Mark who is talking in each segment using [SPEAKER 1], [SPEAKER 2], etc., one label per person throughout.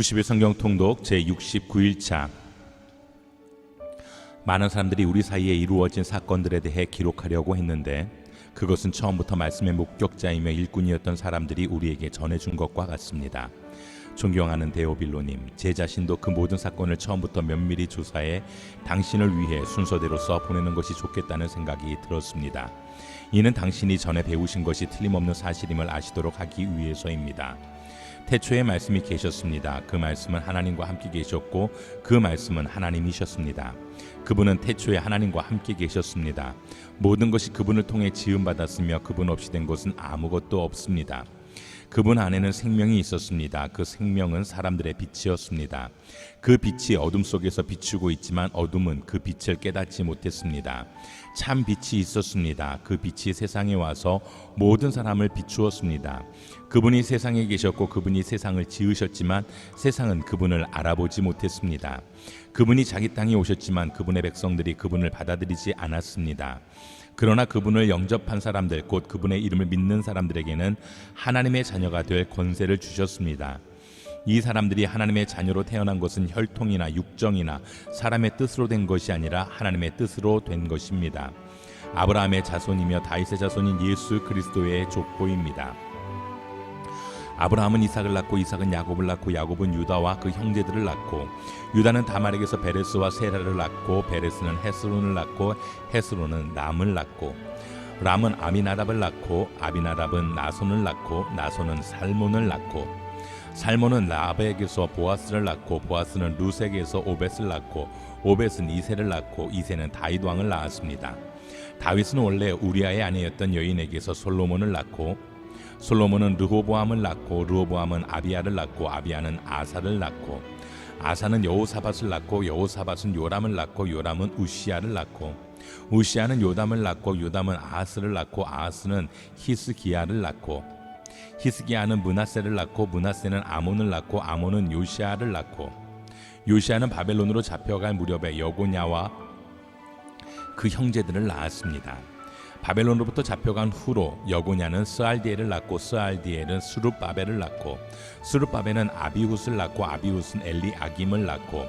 [SPEAKER 1] 90일 성경 통독 제69일차. 많은 사람들이 우리 사이에 이루어진 사건들에 대해 기록하려고 했는데 그것은 처음부터 말씀의 목격자이며 일꾼이었던 사람들이 우리에게 전해준 것과 같습니다. 존경하는 데오빌로님, 제 자신도 그 모든 사건을 처음부터 면밀히 조사해 당신을 위해 순서대로 써 보내는 것이 좋겠다는 생각이 들었습니다. 이는 당신이 전에 배우신 것이 틀림없는 사실임을 아시도록 하기 위해서입니다. 태초에 말씀이 계셨습니다. 그 말씀은 하나님과 함께 계셨고 그 말씀은 하나님이셨습니다. 그분은 태초에 하나님과 함께 계셨습니다. 모든 것이 그분을 통해 지음받았으며 그분 없이 된 것은 아무것도 없습니다. 그분 안에는 생명이 있었습니다. 그 생명은 사람들의 빛이었습니다. 그 빛이 어둠 속에서 비추고 있지만 어둠은 그 빛을 깨닫지 못했습니다. 참 빛이 있었습니다. 그 빛이 세상에 와서 모든 사람을 비추었습니다. 그분이 세상에 계셨고 그분이 세상을 지으셨지만 세상은 그분을 알아보지 못했습니다. 그분이 자기 땅에 오셨지만 그분의 백성들이 그분을 받아들이지 않았습니다. 그러나 그분을 영접한 사람들, 곧 그분의 이름을 믿는 사람들에게는 하나님의 자녀가 될 권세를 주셨습니다. 이 사람들이 하나님의 자녀로 태어난 것은 혈통이나 육정이나 사람의 뜻으로 된 것이 아니라 하나님의 뜻으로 된 것입니다. 아브라함의 자손이며 다윗의 자손인 예수 그리스도의 족보입니다. 아브라함은 이삭을 낳고 이삭은 야곱을 낳고 야곱은 유다와 그 형제들을 낳고 유다는 다말에게서 베레스와 세라를 낳고 베레스는 헤스론을 낳고 헤스론은 람을 낳고 람은 아미나답을 낳고 아비나답은 나손을 낳고 나손은 살몬을 낳고 살몬은 라합에게서 보아스를 낳고 보아스는 루색에서 오벳을 낳고 오벳은 이새를 낳고 이새는 다윗 왕을 낳았습니다. 다윗은 원래 우리아의 아내였던 여인에게서 솔로몬을 낳고 솔로몬은 르호보암을 낳고 르호보암은 아비야를 낳고 아비야는 아사를 낳고 아사는 여호사밧을 낳고 여호사밧은 요람을 낳고 요람은 우시야를 낳고 우시야는 요담을 낳고 요담은 아하스를 낳고 아하스는 히스기야를 낳고 히스기야는 므낫세를 낳고 므낫세는 아몬을 낳고 아몬은 요시야를 낳고 요시야는 바벨론으로 잡혀갈 무렵에 여고냐와 그 형제들을 낳았습니다. 바벨론으로부터 잡혀간 후로 여고냐는 스알디엘을 낳고 스알디엘은 스룹바벨을 낳고 스룹바벨은 아비훗을 낳고 아비훗은 엘리아김을 낳고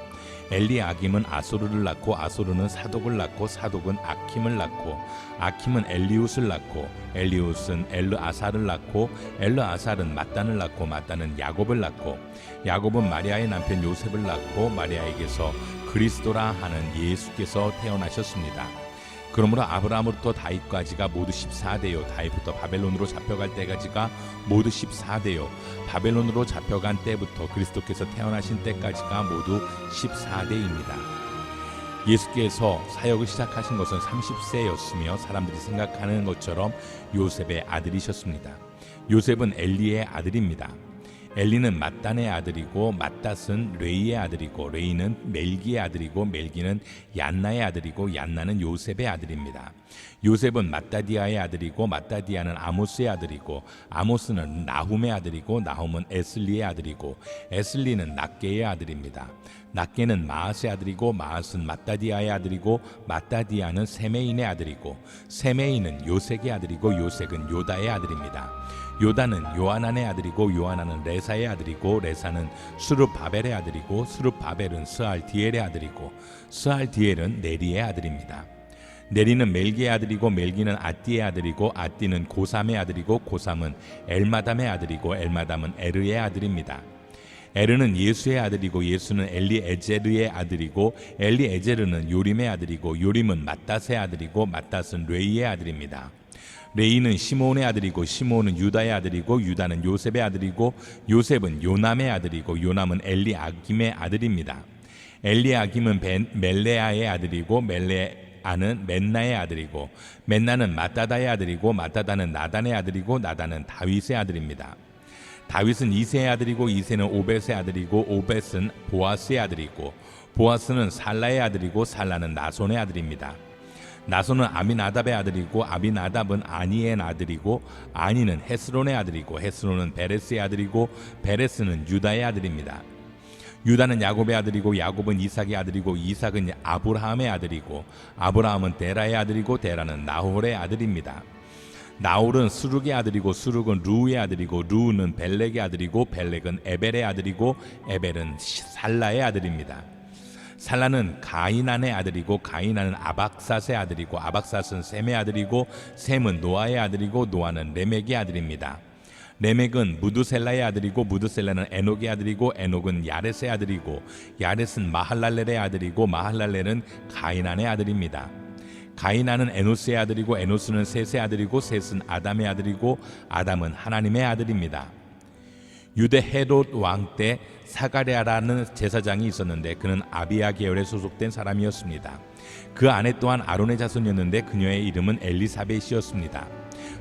[SPEAKER 1] 엘리아김은 아소르를 낳고 아소르는 사독을 낳고 사독은 아킴을 낳고 아킴은 엘리훗을 낳고 엘리훗은 엘르아살을 낳고 엘르아살은 mat단을 낳고 mat단은 야곱을 낳고 야곱은 마리아의 남편 요셉을 낳고 마리아에게서 그리스도라 하는 예수께서 태어나셨습니다. 그러므로 아브라함으로부터 다윗까지가 모두 14대요 다윗부터 바벨론으로 잡혀갈 때까지가 모두 14대요 바벨론으로 잡혀간 때부터 그리스도께서 태어나신 때까지가 모두 14대입니다. 예수께서 사역을 시작하신 것은 30세였으며 사람들이 생각하는 것처럼 요셉의 아들이셨습니다. 요셉은 엘리의 아들입니다. 엘리는 맏단의 아들이고 맏닷은 레이의 아들이고 레이는 멜기의 아들이고 멜기는 얀나의 아들이고 얀나는 요셉의 아들입니다. 요셉은 맏다디아의 아들이고 맏다디아는 아모스의 아들이고 아모스는 나훔의 아들이고 나훔은 에슬리의 아들이고 에슬리는 낫게의 아들입니다. 낫게는 마앗의 아들이고 마앗은 맏다디아의 아들이고 맏다디아는 세메인의 아들이고 세메인은 요색의 아들이고 요색은 요다의 아들입니다. 요다는 요하난의 아들이고 요하난은 레사의 아들이고 레사는 수룹바벨의 아들이고 수룹바벨은 스알디엘의 아들이고 스알디엘은 네리의 아들입니다. 네리는 멜기의 아들이고 멜기는 아띠의 아들이고 아띠는 고삼의 아들이고 고삼은 엘마담의 아들이고 엘마담은 에르의 아들입니다. 에르는 예수의 아들이고 예수는 엘리에제르의 아들이고 엘리에제르는 요림의 아들이고 요림은 맏닷의 아들이고 맏닷은 레이의 아들입니다. 레이는 시몬의 아들이고 시몬은 유다의 아들이고 유다는 요셉의 아들이고 요셉은 요남의 아들이고 요남은 엘리아김의 아들입니다. 엘리아김은 멜레아의 아들이고 멜레아는 맨나의 아들이고 맨나는 마따다의 아들이고 마따다는 나단의 아들이고 나단은 다윗의 아들입니다. 다윗은 이새의 아들이고 이새는 오벳의 아들이고 오벳은 보아스의 아들이고 보아스는 살라의 아들이고 살라는 나손의 아들입니다. 나손은 아미나답의 아들이고 아비나답은 아니의 아들이고 아니는 헤스론의 아들이고 헤스론은 베레스의 아들이고 베레스는 유다의 아들입니다. 유다는 야곱의 아들이고 야곱은 이삭의 아들이고 이삭은 아브라함의 아들이고 아브라함은 데라의 아들이고 데라는 나홀의 아들입니다. 나홀은 스룩의 아들이고 스룩은 루의 아들이고 루는 벨렉의 아들이고 벨렉은 에벨의 아들이고 에벨은 살라의 아들입니다. 살라는 가이난의 아들이고 가이난은 아박삿의 아들이고 아박삿은 셈의 아들이고 셈은 노아의 아들이고 노아는 레멕의 아들입니다. 레멕은 무드셀라의 아들이고 무드셀라는 에녹의 아들이고 에녹은 야렛의 아들이고 야렛은 마할랄렐의 아들이고 마할랄렐은 가이난의 아들입니다. 가이난은 에노스의 아들이고 에노스는 셋의 아들이고 셋은 아담의 아들이고 아담은 하나님의 아들입니다. 유대 헤롯 왕 때 사가랴라는 제사장이 있었는데 그는 아비야 계열에 소속된 사람이었습니다. 그 아내 또한 아론의 자손이었는데 그녀의 이름은 엘리사벳이었습니다.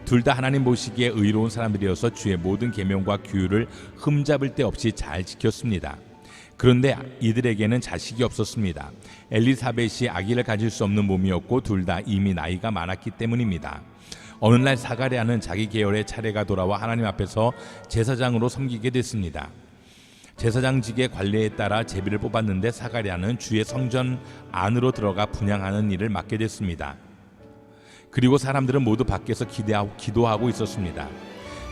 [SPEAKER 1] 둘 다 하나님 보시기에 의로운 사람들이어서 주의 모든 계명과 규율을 흠잡을 데 없이 잘 지켰습니다. 그런데 이들에게는 자식이 없었습니다. 엘리사벳이 아기를 가질 수 없는 몸이었고 둘 다 이미 나이가 많았기 때문입니다. 어느 날 사가랴는 자기 계열의 차례가 돌아와 하나님 앞에서 제사장으로 섬기게 됐습니다. 제사장직의 관례에 따라 제비를 뽑았는데 사가랴는 주의 성전 안으로 들어가 분향하는 일을 맡게 됐습니다. 그리고 사람들은 모두 밖에서 기도하고 있었습니다.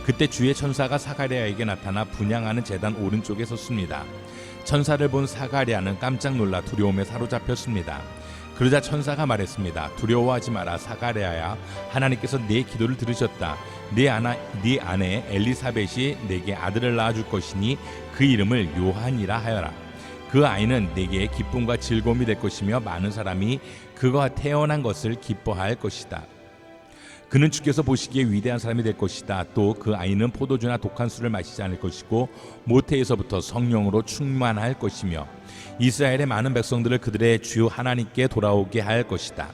[SPEAKER 1] 그때 주의 천사가 사가랴에게 나타나 분향하는 제단 오른쪽에 섰습니다. 천사를 본 사가랴는 깜짝 놀라 두려움에 사로잡혔습니다. 그러자 천사가 말했습니다. 두려워하지 마라 사가랴야, 하나님께서 네 기도를 들으셨다. 네 아내 엘리사벳이 내게 아들을 낳아줄 것이니 그 이름을 요한이라 하여라. 그 아이는 내게 기쁨과 즐거움이 될 것이며 많은 사람이 그가 태어난 것을 기뻐할 것이다. 그는 주께서 보시기에 위대한 사람이 될 것이다. 또 그 아이는 포도주나 독한 술을 마시지 않을 것이고 모태에서부터 성령으로 충만할 것이며 이스라엘의 많은 백성들을 그들의 주 하나님께 돌아오게 할 것이다.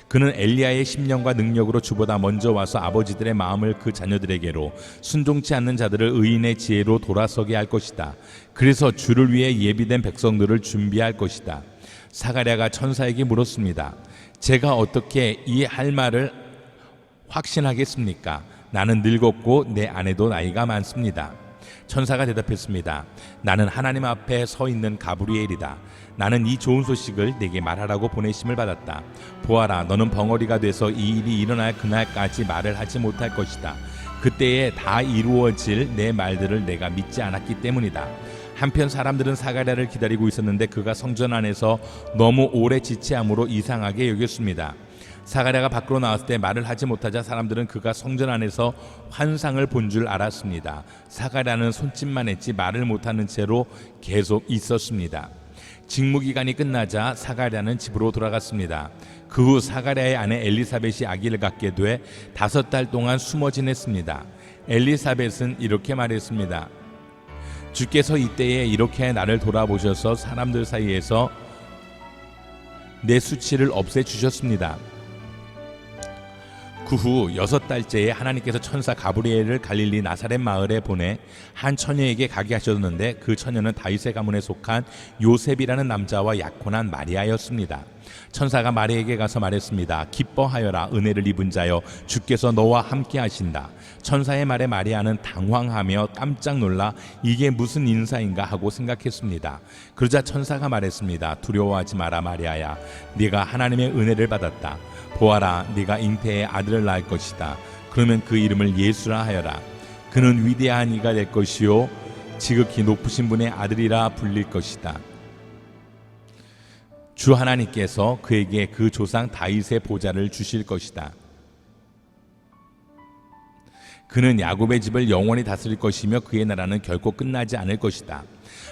[SPEAKER 1] 그는 엘리야의 심령과 능력으로 주보다 먼저 와서 아버지들의 마음을 그 자녀들에게로 순종치 않는 자들을 의인의 지혜로 돌아서게 할 것이다. 그래서 주를 위해 예비된 백성들을 준비할 것이다. 사가랴가 천사에게 물었습니다. 제가 어떻게 이 할 말을 확신하겠습니까? 나는 늙었고 내 아내도 나이가 많습니다. 천사가 대답했습니다. 나는 하나님 앞에 서 있는 가브리엘이다. 나는 이 좋은 소식을 내게 말하라고 보내심을 받았다. 보아라, 너는 벙어리가 돼서 이 일이 일어날 그날까지 말을 하지 못할 것이다. 그때에 다 이루어질 내 말들을 내가 믿지 않았기 때문이다. 한편 사람들은 사가랴를 기다리고 있었는데 그가 성전 안에서 너무 오래 지체함으로 이상하게 여겼습니다. 사가랴가 밖으로 나왔을 때 말을 하지 못하자 사람들은 그가 성전 안에서 환상을 본 줄 알았습니다. 사가랴는 손짓만 했지 말을 못하는 채로 계속 있었습니다. 직무기간이 끝나자 사가랴는 집으로 돌아갔습니다. 그 후 사가랴의 아내 엘리사벳이 아기를 갖게 돼 5달 동안 숨어 지냈습니다. 엘리사벳은 이렇게 말했습니다. 주께서 이때에 이렇게 나를 돌아보셔서 사람들 사이에서 내 수치를 없애주셨습니다. 그 후 6달째에 하나님께서 천사 가브리엘을 갈릴리 나사렛 마을에 보내 한 처녀에게 가게 하셨는데 그 처녀는 다윗의 가문에 속한 요셉이라는 남자와 약혼한 마리아였습니다. 천사가 마리아에게 가서 말했습니다. 기뻐하여라, 은혜를 입은 자여, 주께서 너와 함께 하신다. 천사의 말에 마리아는 당황하며 깜짝 놀라 이게 무슨 인사인가 하고 생각했습니다. 그러자 천사가 말했습니다. 두려워하지 마라 마리아야, 네가 하나님의 은혜를 받았다. 보아라, 네가 잉태에 아들을 낳을 것이다. 그러면 그 이름을 예수라 하여라. 그는 위대한 이가 될 것이요 지극히 높으신 분의 아들이라 불릴 것이다. 주 하나님께서 그에게 그 조상 다윗의 보좌를 주실 것이다. 그는 야곱의 집을 영원히 다스릴 것이며 그의 나라는 결코 끝나지 않을 것이다.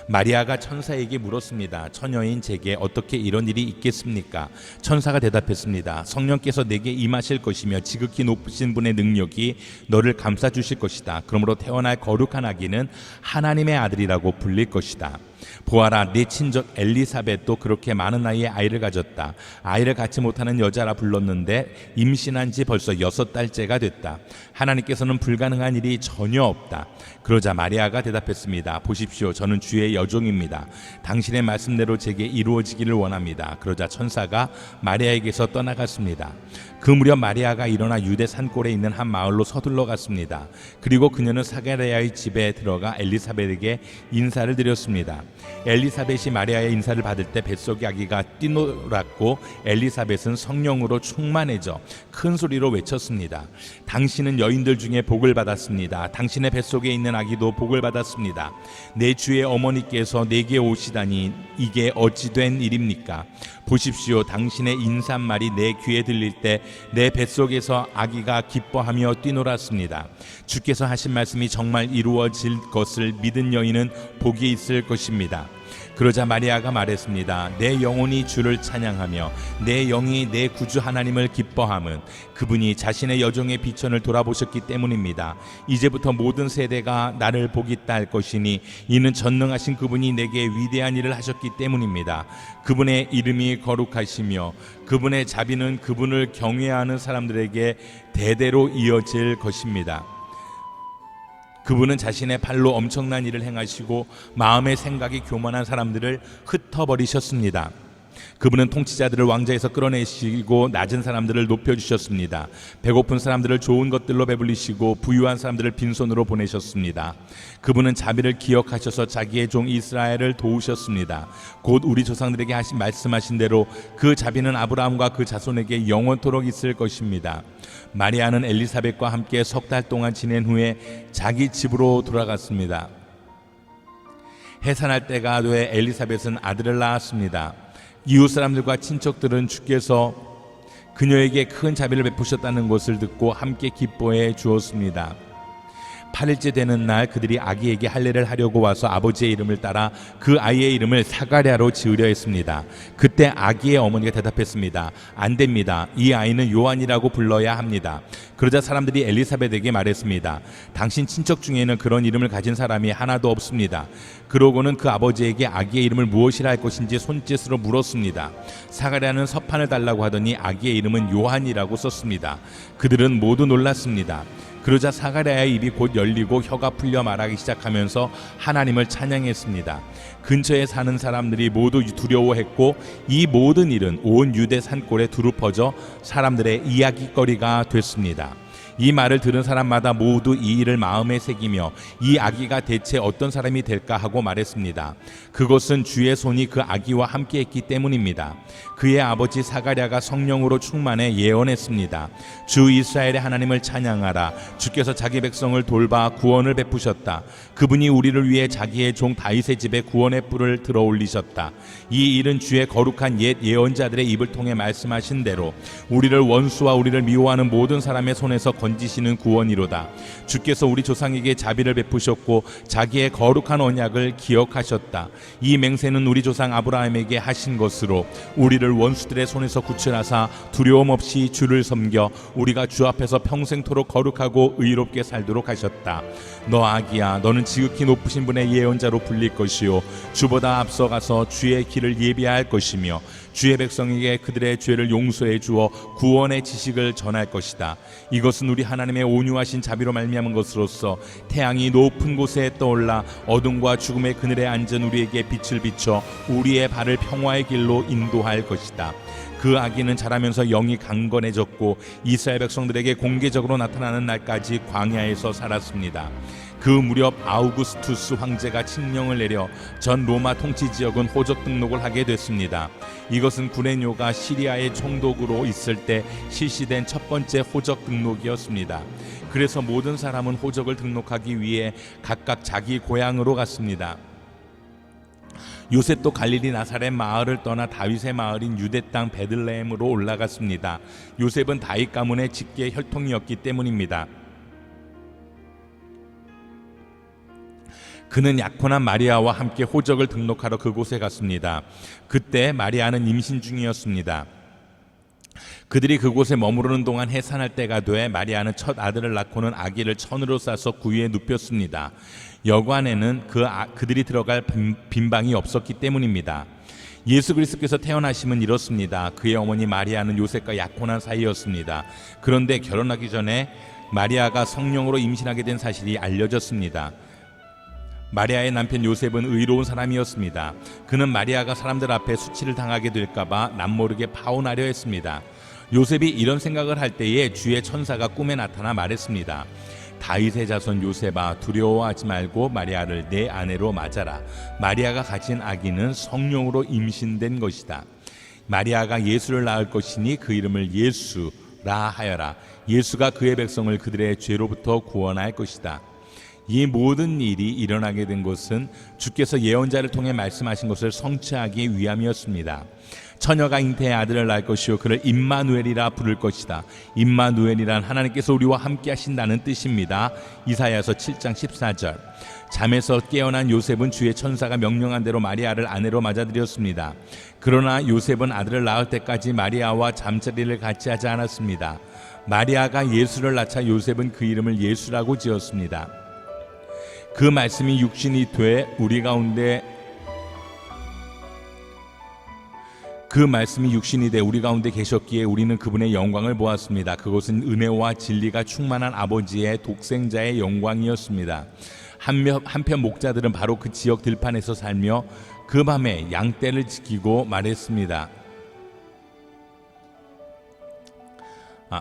[SPEAKER 1] 마리아가 천사에게 물었습니다. 처녀인 제게 어떻게 이런 일이 있겠습니까? 천사가 대답했습니다. 성령께서 내게 임하실 것이며 지극히 높으신 분의 능력이 너를 감싸주실 것이다. 그러므로 태어날 거룩한 아기는 하나님의 아들이라고 불릴 것이다. 보아라, 내 친족 엘리사벳도 그렇게 많은 나이에 아이를 가졌다. 아이를 갖지 못하는 여자라 불렀는데 임신한 지 벌써 6달째가 됐다. 하나님께서는 불가능한 일이 전혀 없다. 그러자 마리아가 대답했습니다. 보십시오, 저는 주의 여종입니다. 당신의 말씀대로 제게 이루어지기를 원합니다. 그러자 천사가 마리아에게서 떠나갔습니다. 그 무렵 마리아가 일어나 유대 산골에 있는 한 마을로 서둘러 갔습니다. 그리고 그녀는 사가랴의 집에 들어가 엘리사벳에게 인사를 드렸습니다. 엘리사벳이 마리아의 인사를 받을 때 뱃속의 아기가 뛰놀았고 엘리사벳은 성령으로 충만해져 큰 소리로 외쳤습니다. 당신은 여인들 중에 복을 받았습니다. 당신의 뱃속에 있는 아기도 복을 받았습니다. 내 주의 어머니께서 내게 오시다니 이게 어찌 된 일입니까? 보십시오. 당신의 인사말이 내 귀에 들릴 때 내 뱃속에서 아기가 기뻐하며 뛰놀았습니다. 주께서 하신 말씀이 정말 이루어질 것을 믿은 여인은 복이 있을 것입니다. 그러자 마리아가 말했습니다. 내 영혼이 주를 찬양하며 내 영이 내 구주 하나님을 기뻐함은 그분이 자신의 여종의 비천을 돌아보셨기 때문입니다. 이제부터 모든 세대가 나를 복있다 할 것이니 이는 전능하신 그분이 내게 위대한 일을 하셨기 때문입니다. 그분의 이름이 거룩하시며 그분의 자비는 그분을 경외하는 사람들에게 대대로 이어질 것입니다. 그분은 자신의 팔로 엄청난 일을 행하시고 마음의 생각이 교만한 사람들을 흩어버리셨습니다. 그분은 통치자들을 왕좌에서 끌어내시고 낮은 사람들을 높여주셨습니다. 배고픈 사람들을 좋은 것들로 배불리시고 부유한 사람들을 빈손으로 보내셨습니다. 그분은 자비를 기억하셔서 자기의 종 이스라엘을 도우셨습니다. 곧 우리 조상들에게 말씀하신 대로 그 자비는 아브라함과 그 자손에게 영원토록 있을 것입니다. 마리아는 엘리사벳과 함께 석 달 동안 지낸 후에 자기 집으로 돌아갔습니다. 해산할 때가 돼 엘리사벳은 아들을 낳았습니다. 이웃 사람들과 친척들은 주께서 그녀에게 큰 자비를 베푸셨다는 것을 듣고 함께 기뻐해 주었습니다. 8일째 되는 날 그들이 아기에게 할례를 하려고 와서 아버지의 이름을 따라 그 아이의 이름을 사가랴로 지으려 했습니다. 그때 아기의 어머니가 대답했습니다. 안 됩니다. 이 아이는 요한이라고 불러야 합니다. 그러자 사람들이 엘리사벳에게 말했습니다. 당신 친척 중에는 그런 이름을 가진 사람이 하나도 없습니다. 그러고는 그 아버지에게 아기의 이름을 무엇이라 할 것인지 손짓으로 물었습니다. 사가랴는 서판을 달라고 하더니 아기의 이름은 요한이라고 썼습니다. 그들은 모두 놀랐습니다. 그러자 사가랴의 입이 곧 열리고 혀가 풀려 말하기 시작하면서 하나님을 찬양했습니다. 근처에 사는 사람들이 모두 두려워했고 이 모든 일은 온 유대 산골에 두루 퍼져 사람들의 이야기거리가 됐습니다. 이 말을 들은 사람마다 모두 이 일을 마음에 새기며 이 아기가 대체 어떤 사람이 될까 하고 말했습니다. 그것은 주의 손이 그 아기와 함께 했기 때문입니다. 그의 아버지 사가랴가 성령으로 충만해 예언했습니다. 주 이스라엘의 하나님을 찬양하라. 주께서 자기 백성을 돌봐 구원을 베푸셨다. 그분이 우리를 위해 자기의 종 다윗의 집에 구원의 뿔을 들어 올리셨다. 이 일은 주의 거룩한 옛 예언자들의 입을 통해 말씀하신 대로 우리를 원수와 우리를 미워하는 모든 사람의 손에서 건지시는 구원이로다. 주께서 우리 조상에게 자비를 베푸셨고 자기의 거룩한 언약을 기억하셨다. 이 맹세는 우리 조상 아브라함에게 하신 것으로 우리를 원수들의 손에서 구출하사 두려움 없이 주를 섬겨 우리가 주 앞에서 평생토록 거룩하고 의롭게 살도록 하셨다. 너 아기야, 너는 지극히 높으신 분의 예언자로 불릴 것이요 주보다 앞서가서 주의 길을 예비할 것이며 주의 백성에게 그들의 죄를 용서해 주어 구원의 지식을 전할 것이다. 이것은 우리 하나님의 온유하신 자비로 말미암은 것으로서 태양이 높은 곳에 떠올라 어둠과 죽음의 그늘에 앉은 우리에게 빛을 비춰 우리의 발을 평화의 길로 인도할 것이다. 그 아기는 자라면서 영이 강건해졌고 이스라엘 백성들에게 공개적으로 나타나는 날까지 광야에서 살았습니다. 그 무렵 아우구스투스 황제가 칙령을 내려 전 로마 통치 지역은 호적 등록을 하게 됐습니다. 이것은 구레뇨가 시리아의 총독으로 있을 때 실시된 첫 번째 호적 등록이었습니다. 그래서 모든 사람은 호적을 등록하기 위해 각각 자기 고향으로 갔습니다. 요셉도 갈릴리 나사렛 마을을 떠나 다윗의 마을인 유대 땅 베들레헴으로 올라갔습니다. 요셉은 다윗 가문의 직계 혈통이었기 때문입니다. 그는 약혼한 마리아와 함께 호적을 등록하러 그곳에 갔습니다. 그때 마리아는 임신 중이었습니다. 그들이 그곳에 머무르는 동안 해산할 때가 돼 마리아는 첫 아들을 낳고는 아기를 천으로 싸서 구유에 눕혔습니다. 여관에는 그들이 들어갈 빈 방이 없었기 때문입니다. 예수 그리스도께서 태어나심은 이렇습니다. 그의 어머니 마리아는 요셉과 약혼한 사이였습니다. 그런데 결혼하기 전에 마리아가 성령으로 임신하게 된 사실이 알려졌습니다. 마리아의 남편 요셉은 의로운 사람이었습니다. 그는 마리아가 사람들 앞에 수치를 당하게 될까봐 남모르게 파혼하려 했습니다. 요셉이 이런 생각을 할 때에 주의 천사가 꿈에 나타나 말했습니다. 다윗의 자손 요셉아, 두려워하지 말고 마리아를 내 아내로 맞아라. 마리아가 가진 아기는 성령으로 임신된 것이다. 마리아가 예수를 낳을 것이니 그 이름을 예수라 하여라. 예수가 그의 백성을 그들의 죄로부터 구원할 것이다. 이 모든 일이 일어나게 된 것은 주께서 예언자를 통해 말씀하신 것을 성취하기 위함이었습니다. 처녀가 잉태의 아들을 낳을 것이요 그를 임마누엘이라 부를 것이다. 임마누엘이란 하나님께서 우리와 함께 하신다는 뜻입니다. 이사야서 7장 14절. 잠에서 깨어난 요셉은 주의 천사가 명령한 대로 마리아를 아내로 맞아들였습니다. 그러나 요셉은 아들을 낳을 때까지 마리아와 잠자리를 같이 하지 않았습니다. 마리아가 예수를 낳자 요셉은 그 이름을 예수라고 지었습니다. 그 말씀이 육신이 돼 우리 가운데 계셨기에 우리는 그분의 영광을 보았습니다. 그것은 은혜와 진리가 충만한 아버지의 독생자의 영광이었습니다. 한편 목자들은 바로 그 지역 들판에서 살며 그 밤에 양떼를 지키고 말했습니다.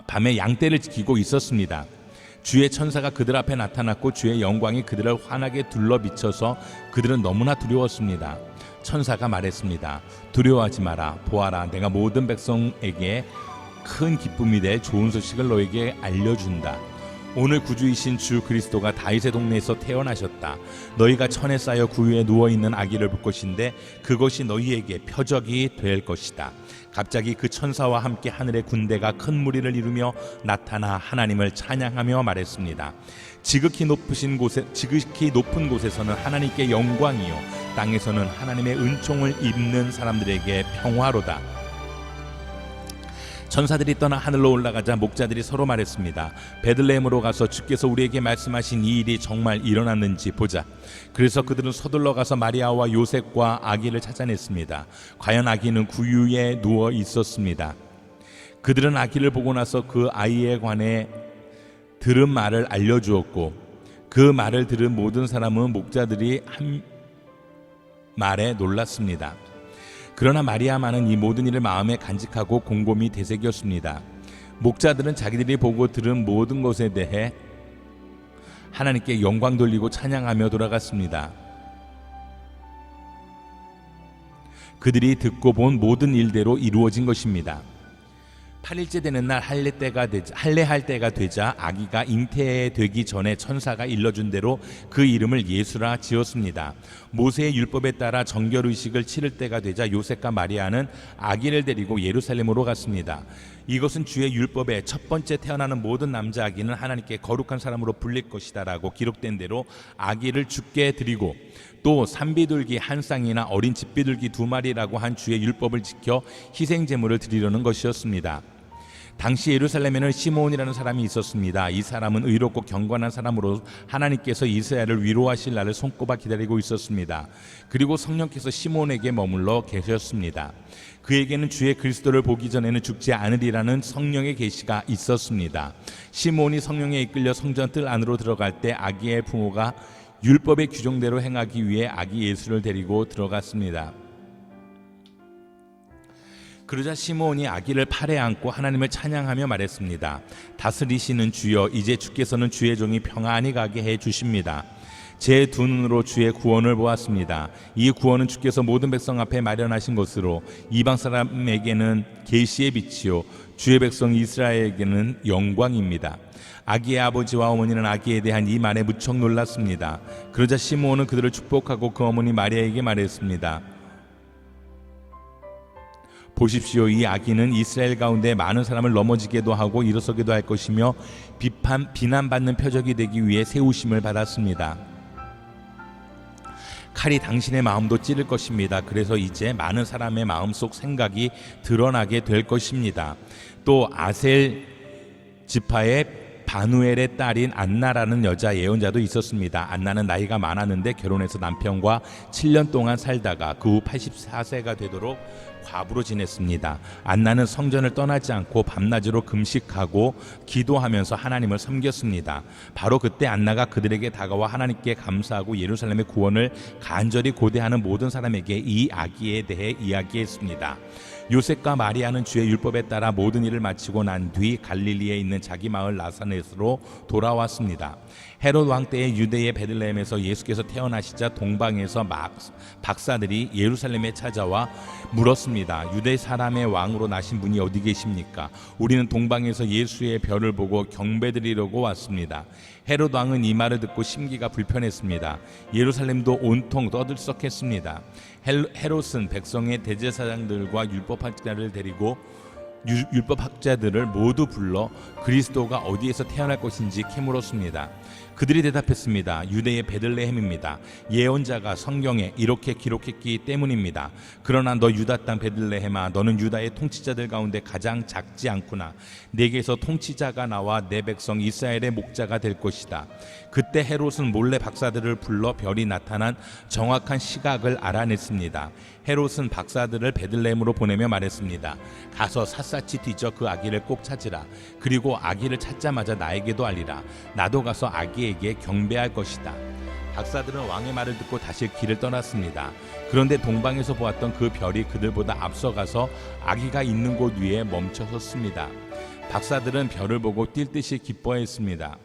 [SPEAKER 1] 밤에 양떼를 지키고 있었습니다. 주의 천사가 그들 앞에 나타났고 주의 영광이 그들을 환하게 둘러 비춰서 그들은 너무나 두려웠습니다. 천사가 말했습니다. 두려워하지 마라. 보아라, 내가 모든 백성에게 큰 기쁨이 될 좋은 소식을 너에게 알려준다. 오늘 구주이신 주 그리스도가 다윗의 동네에서 태어나셨다. 너희가 천에 쌓여 구유에 누워있는 아기를 볼 것인데 그것이 너희에게 표적이 될 것이다. 갑자기 그 천사와 함께 하늘의 군대가 큰 무리를 이루며 나타나 하나님을 찬양하며 말했습니다. 지극히 높은 곳에서는 하나님께 영광이요 땅에서는 하나님의 은총을 입는 사람들에게 평화로다. 천사들이 떠나 하늘로 올라가자 목자들이 서로 말했습니다. 베들레헴으로 가서 주께서 우리에게 말씀하신 이 일이 정말 일어났는지 보자. 그래서 그들은 서둘러 가서 마리아와 요셉과 아기를 찾아냈습니다. 과연 아기는 구유에 누워 있었습니다. 그들은 아기를 보고 나서 그 아이에 관해 들은 말을 알려주었고 그 말을 들은 모든 사람은 목자들이 한 말에 놀랐습니다. 그러나 마리아만은 이 모든 일을 마음에 간직하고 곰곰이 되새겼습니다. 목자들은 자기들이 보고 들은 모든 것에 대해 하나님께 영광 돌리고 찬양하며 돌아갔습니다. 그들이 듣고 본 모든 일대로 이루어진 것입니다. 8일째 되는 날 할례할 때가 되자 아기가 잉태되기 전에 천사가 일러준 대로 그 이름을 예수라 지었습니다. 모세의 율법에 따라 정결의식을 치를 때가 되자 요셉과 마리아는 아기를 데리고 예루살렘으로 갔습니다. 이것은 주의 율법에 첫 번째 태어나는 모든 남자 아기는 하나님께 거룩한 사람으로 불릴 것이다 라고 기록된 대로 아기를 주께 드리고 또 산비둘기 한 쌍이나 어린 집비둘기 2마리라고 한 주의 율법을 지켜 희생제물을 드리려는 것이었습니다. 당시 예루살렘에는 시므온이라는 사람이 있었습니다. 이 사람은 의롭고 경건한 사람으로 하나님께서 이스라엘을 위로하실 날을 손꼽아 기다리고 있었습니다. 그리고 성령께서 시므온에게 머물러 계셨습니다. 그에게는 주의 그리스도를 보기 전에는 죽지 않으리라는 성령의 계시가 있었습니다. 시므온이 성령에 이끌려 성전 뜰 안으로 들어갈 때 아기의 부모가 율법의 규정대로 행하기 위해 아기 예수를 데리고 들어갔습니다. 그러자 시므온이 아기를 팔에 안고 하나님을 찬양하며 말했습니다. 다스리시는 주여, 이제 주께서는 주의 종이 평안히 가게 해 주십니다. 제 두 눈으로 주의 구원을 보았습니다. 이 구원은 주께서 모든 백성 앞에 마련하신 것으로 이방 사람에게는 계시의 빛이요 주의 백성 이스라엘에게는 영광입니다. 아기의 아버지와 어머니는 아기에 대한 이 말에 무척 놀랐습니다. 그러자 시므온은 그들을 축복하고 그 어머니 마리아에게 말했습니다. 보십시오, 이 아기는 이스라엘 가운데 많은 사람을 넘어지게도 하고 일어서게도 할 것이며 비난받는 표적이 되기 위해 세우심을 받았습니다. 칼이 당신의 마음도 찌를 것입니다. 그래서 이제 많은 사람의 마음속 생각이 드러나게 될 것입니다. 또 아셀 지파의 바누엘의 딸인 안나라는 여자 예언자도 있었습니다. 안나는 나이가 많았는데 결혼해서 남편과 7년 동안 살다가 그 후 84세가 되도록 과부로 지냈습니다. 안나는 성전을 떠나지 않고 밤낮으로 금식하고 기도하면서 하나님을 섬겼습니다. 바로 그때 안나가 그들에게 다가와 하나님께 감사하고 예루살렘의 구원을 간절히 고대하는 모든 사람에게 이 아기에 대해 이야기했습니다. 요셉과 마리아는 주의 율법에 따라 모든 일을 마치고 난 뒤 갈릴리에 있는 자기 마을 나사렛으로 돌아왔습니다. 헤롯 왕 때의 유대의 베들레헴에서 예수께서 태어나시자 동방에서 박사들이 예루살렘에 찾아와 물었습니다. 유대 사람의 왕으로 나신 분이 어디 계십니까? 우리는 동방에서 예수의 별을 보고 경배드리려고 왔습니다. 헤롯 왕은 이 말을 듣고 심기가 불편했습니다. 예루살렘도 온통 떠들썩했습니다. 헤롯은 백성의 대제사장들과 율법학자들을 모두 불러 그리스도가 어디에서 태어날 것인지 캐물었습니다. 그들이 대답했습니다. 유대의 베들레헴입니다. 예언자가 성경에 이렇게 기록했기 때문입니다. 그러나 너 유다 땅 베들레헴아, 너는 유다의 통치자들 가운데 가장 작지 않구나. 네게서 통치자가 나와 내 백성 이스라엘의 목자가 될 것이다. 그때 헤롯은 몰래 박사들을 불러 별이 나타난 정확한 시각을 알아냈습니다. 헤롯은 박사들을 베들레헴으로 보내며 말했습니다. 가서 샅샅이 뒤져 그 아기를 꼭 찾으라. 그리고 아기를 찾자마자 나에게도 알리라. 나도 가서 아기에게 경배할 것이다. 박사들은 왕의 말을 듣고 다시 길을 떠났습니다. 그런데 동방에서 보았던 그 별이 그들보다 앞서가서 아기가 있는 곳 위에 멈춰 섰습니다. 박사들은 별을 보고 뛸 듯이 기뻐했습니다.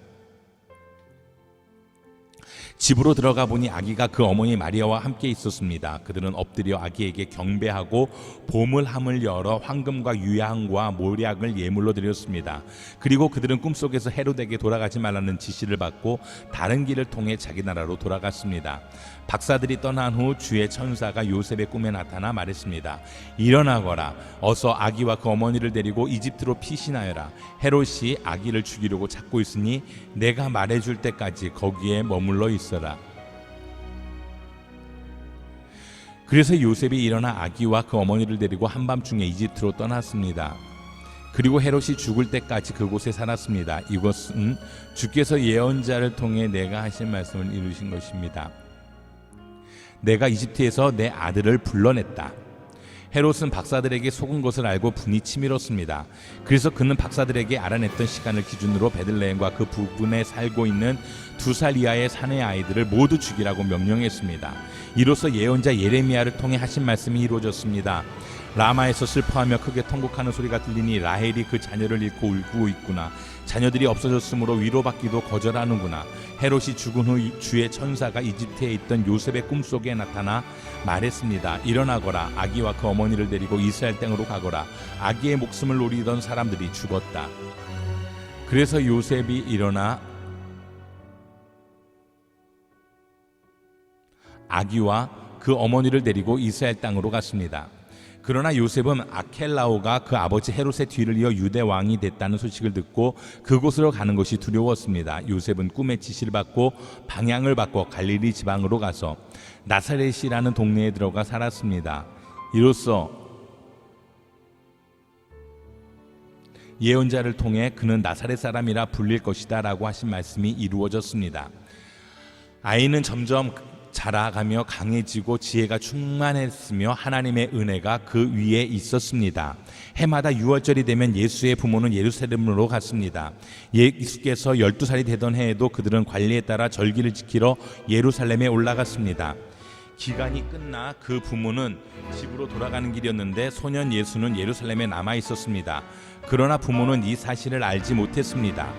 [SPEAKER 1] 집으로 들어가 보니 아기가 그 어머니 마리아와 함께 있었습니다. 그들은 엎드려 아기에게 경배하고 보물함을 열어 황금과 유향과 모략을 예물로 드렸습니다. 그리고 그들은 꿈속에서 헤롯에게 돌아가지 말라는 지시를 받고 다른 길을 통해 자기 나라로 돌아갔습니다. 박사들이 떠난 후 주의 천사가 요셉의 꿈에 나타나 말했습니다. 일어나거라. 어서 아기와 그 어머니를 데리고 이집트로 피신하여라. 헤롯이 아기를 죽이려고 찾고 있으니 내가 말해줄 때까지 거기에 머물러 있어라. 그래서 요셉이 일어나 아기와 그 어머니를 데리고 한밤중에 이집트로 떠났습니다. 그리고 헤롯이 죽을 때까지 그곳에 살았습니다. 이것은 주께서 예언자를 통해 내가 하신 말씀을 이루신 것입니다. 내가 이집트에서 내 아들을 불러냈다. 헤롯은 박사들에게 속은 것을 알고 분이 치밀었습니다. 그래서 그는 박사들에게 알아냈던 시간을 기준으로 베들레헴과 그 부근에 살고 있는 2살 이하의 사내 아이들을 모두 죽이라고 명령했습니다. 이로써 예언자 예레미야를 통해 하신 말씀이 이루어졌습니다. 라마에서 슬퍼하며 크게 통곡하는 소리가 들리니 라헬이 그 자녀를 잃고 울고 있구나. 자녀들이 없어졌으므로 위로받기도 거절하는구나. 헤롯이 죽은 후 주의 천사가 이집트에 있던 요셉의 꿈속에 나타나 말했습니다. 일어나거라. 아기와 그 어머니를 데리고 이스라엘 땅으로 가거라. 아기의 목숨을 노리던 사람들이 죽었다. 그래서 요셉이 일어나 아기와 그 어머니를 데리고 이스라엘 땅으로 갔습니다. 그러나 요셉은 아켈라오가 그 아버지 헤롯의 뒤를 이어 유대 왕이 됐다는 소식을 듣고 그곳으로 가는 것이 두려웠습니다. 요셉은 꿈의 지시를 받고 방향을 바꿔 갈릴리 지방으로 가서 나사렛이라는 동네에 들어가 살았습니다. 이로써 예언자를 통해 그는 나사렛 사람이라 불릴 것이다 라고 하신 말씀이 이루어졌습니다. 아이는 점점 자라가며 강해지고 지혜가 충만했으며 하나님의 은혜가 그 위에 있었습니다. 해마다 6월절이 되면 예수의 부모는 예루살렘으로 갔습니다. 예수께서 12살이 되던 해에도 그들은 관리에 따라 절기를 지키러 예루살렘에 올라갔습니다. 기간이 끝나 그 부모는 집으로 돌아가는 길이었는데 소년 예수는 예루살렘에 남아 있었습니다. 그러나 부모는 이 사실을 알지 못했습니다.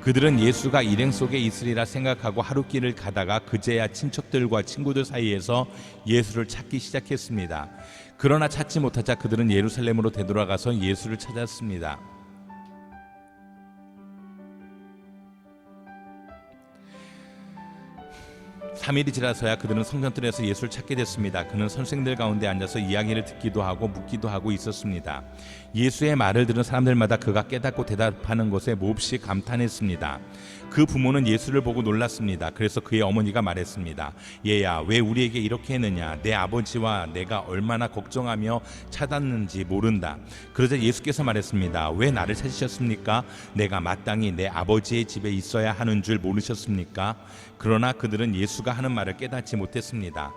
[SPEAKER 1] 그들은 예수가 일행 속에 있으리라 생각하고 하루길을 가다가 그제야 친척들과 친구들 사이에서 예수를 찾기 시작했습니다. 그러나 찾지 못하자 그들은 예루살렘으로 되돌아가서 예수를 찾았습니다. 3일이 지나서야 그들은 성전뜰에서 예수를 찾게 됐습니다. 그는 선생들 가운데 앉아서 이야기를 듣기도 하고 묻기도 하고 있었습니다. 예수의 말을 들은 사람들마다 그가 깨닫고 대답하는 것에 몹시 감탄했습니다. 그 부모는 예수를 보고 놀랐습니다. 그래서 그의 어머니가 말했습니다. 얘야, 왜 우리에게 이렇게 했느냐? 내 아버지와 내가 얼마나 걱정하며 찾았는지 모른다. 그러자 예수께서 말했습니다. 왜 나를 찾으셨습니까? 내가 마땅히 내 아버지의 집에 있어야 하는 줄 모르셨습니까? 그러나 그들은 예수가 하는 말을 깨닫지 못했습니다.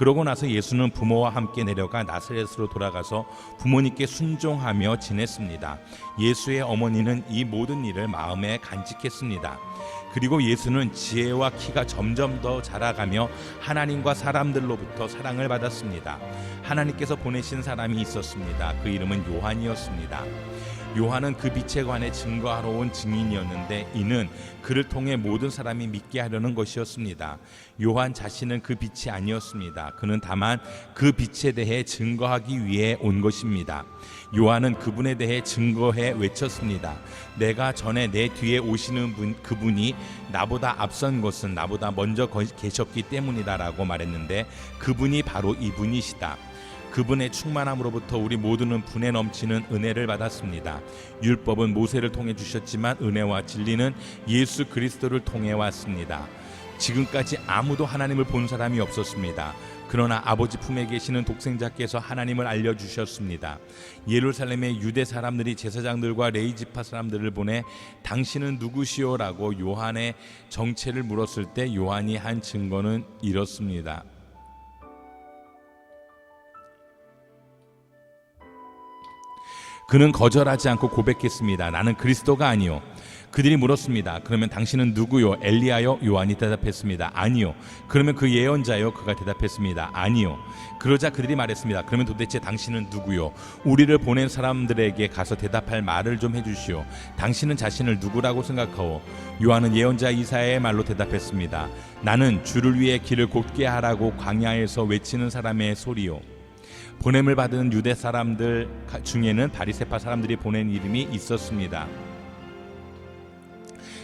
[SPEAKER 1] 그러고 나서 예수는 부모와 함께 내려가 나사렛으로 돌아가서 부모님께 순종하며 지냈습니다. 예수의 어머니는 이 모든 일을 마음에 간직했습니다. 그리고 예수는 지혜와 키가 점점 더 자라가며 하나님과 사람들로부터 사랑을 받았습니다. 하나님께서 보내신 사람이 있었습니다. 그 이름은 요한이었습니다. 요한은 그 빛에 관해 증거하러 온 증인이었는데 이는 그를 통해 모든 사람이 믿게 하려는 것이었습니다. 요한 자신은 그 빛이 아니었습니다. 그는 다만 그 빛에 대해 증거하기 위해 온 것입니다. 요한은 그분에 대해 증거해 외쳤습니다. 내가 전에 내 뒤에 오시는 그분이 나보다 앞선 것은 나보다 먼저 계셨기 때문이다라고 말했는데 그분이 바로 이분이시다. 그분의 충만함으로부터 우리 모두는 분에 넘치는 은혜를 받았습니다. 율법은 모세를 통해 주셨지만 은혜와 진리는 예수 그리스도를 통해 왔습니다. 지금까지 아무도 하나님을 본 사람이 없었습니다. 그러나 아버지 품에 계시는 독생자께서 하나님을 알려주셨습니다. 예루살렘의 유대 사람들이 제사장들과 레위 지파 사람들을 보내 당신은 누구시오라고 요한의 정체를 물었을 때 요한이 한 증거는 이렇습니다. 그는 거절하지 않고 고백했습니다. 나는 그리스도가 아니요. 그들이 물었습니다. 그러면 당신은 누구요? 엘리야요? 요한이 대답했습니다. 아니요. 그러면 그 예언자요? 그가 대답했습니다. 아니요. 그러자 그들이 말했습니다. 그러면 도대체 당신은 누구요? 우리를 보낸 사람들에게 가서 대답할 말을 좀 해주시오. 당신은 자신을 누구라고 생각하오? 요한은 예언자 이사야의 말로 대답했습니다. 나는 주를 위해 길을 곧게 하라고 광야에서 외치는 사람의 소리요. 보냄을 받은 유대 사람들 중에는 바리새파 사람들이 보낸 이름이 있었습니다.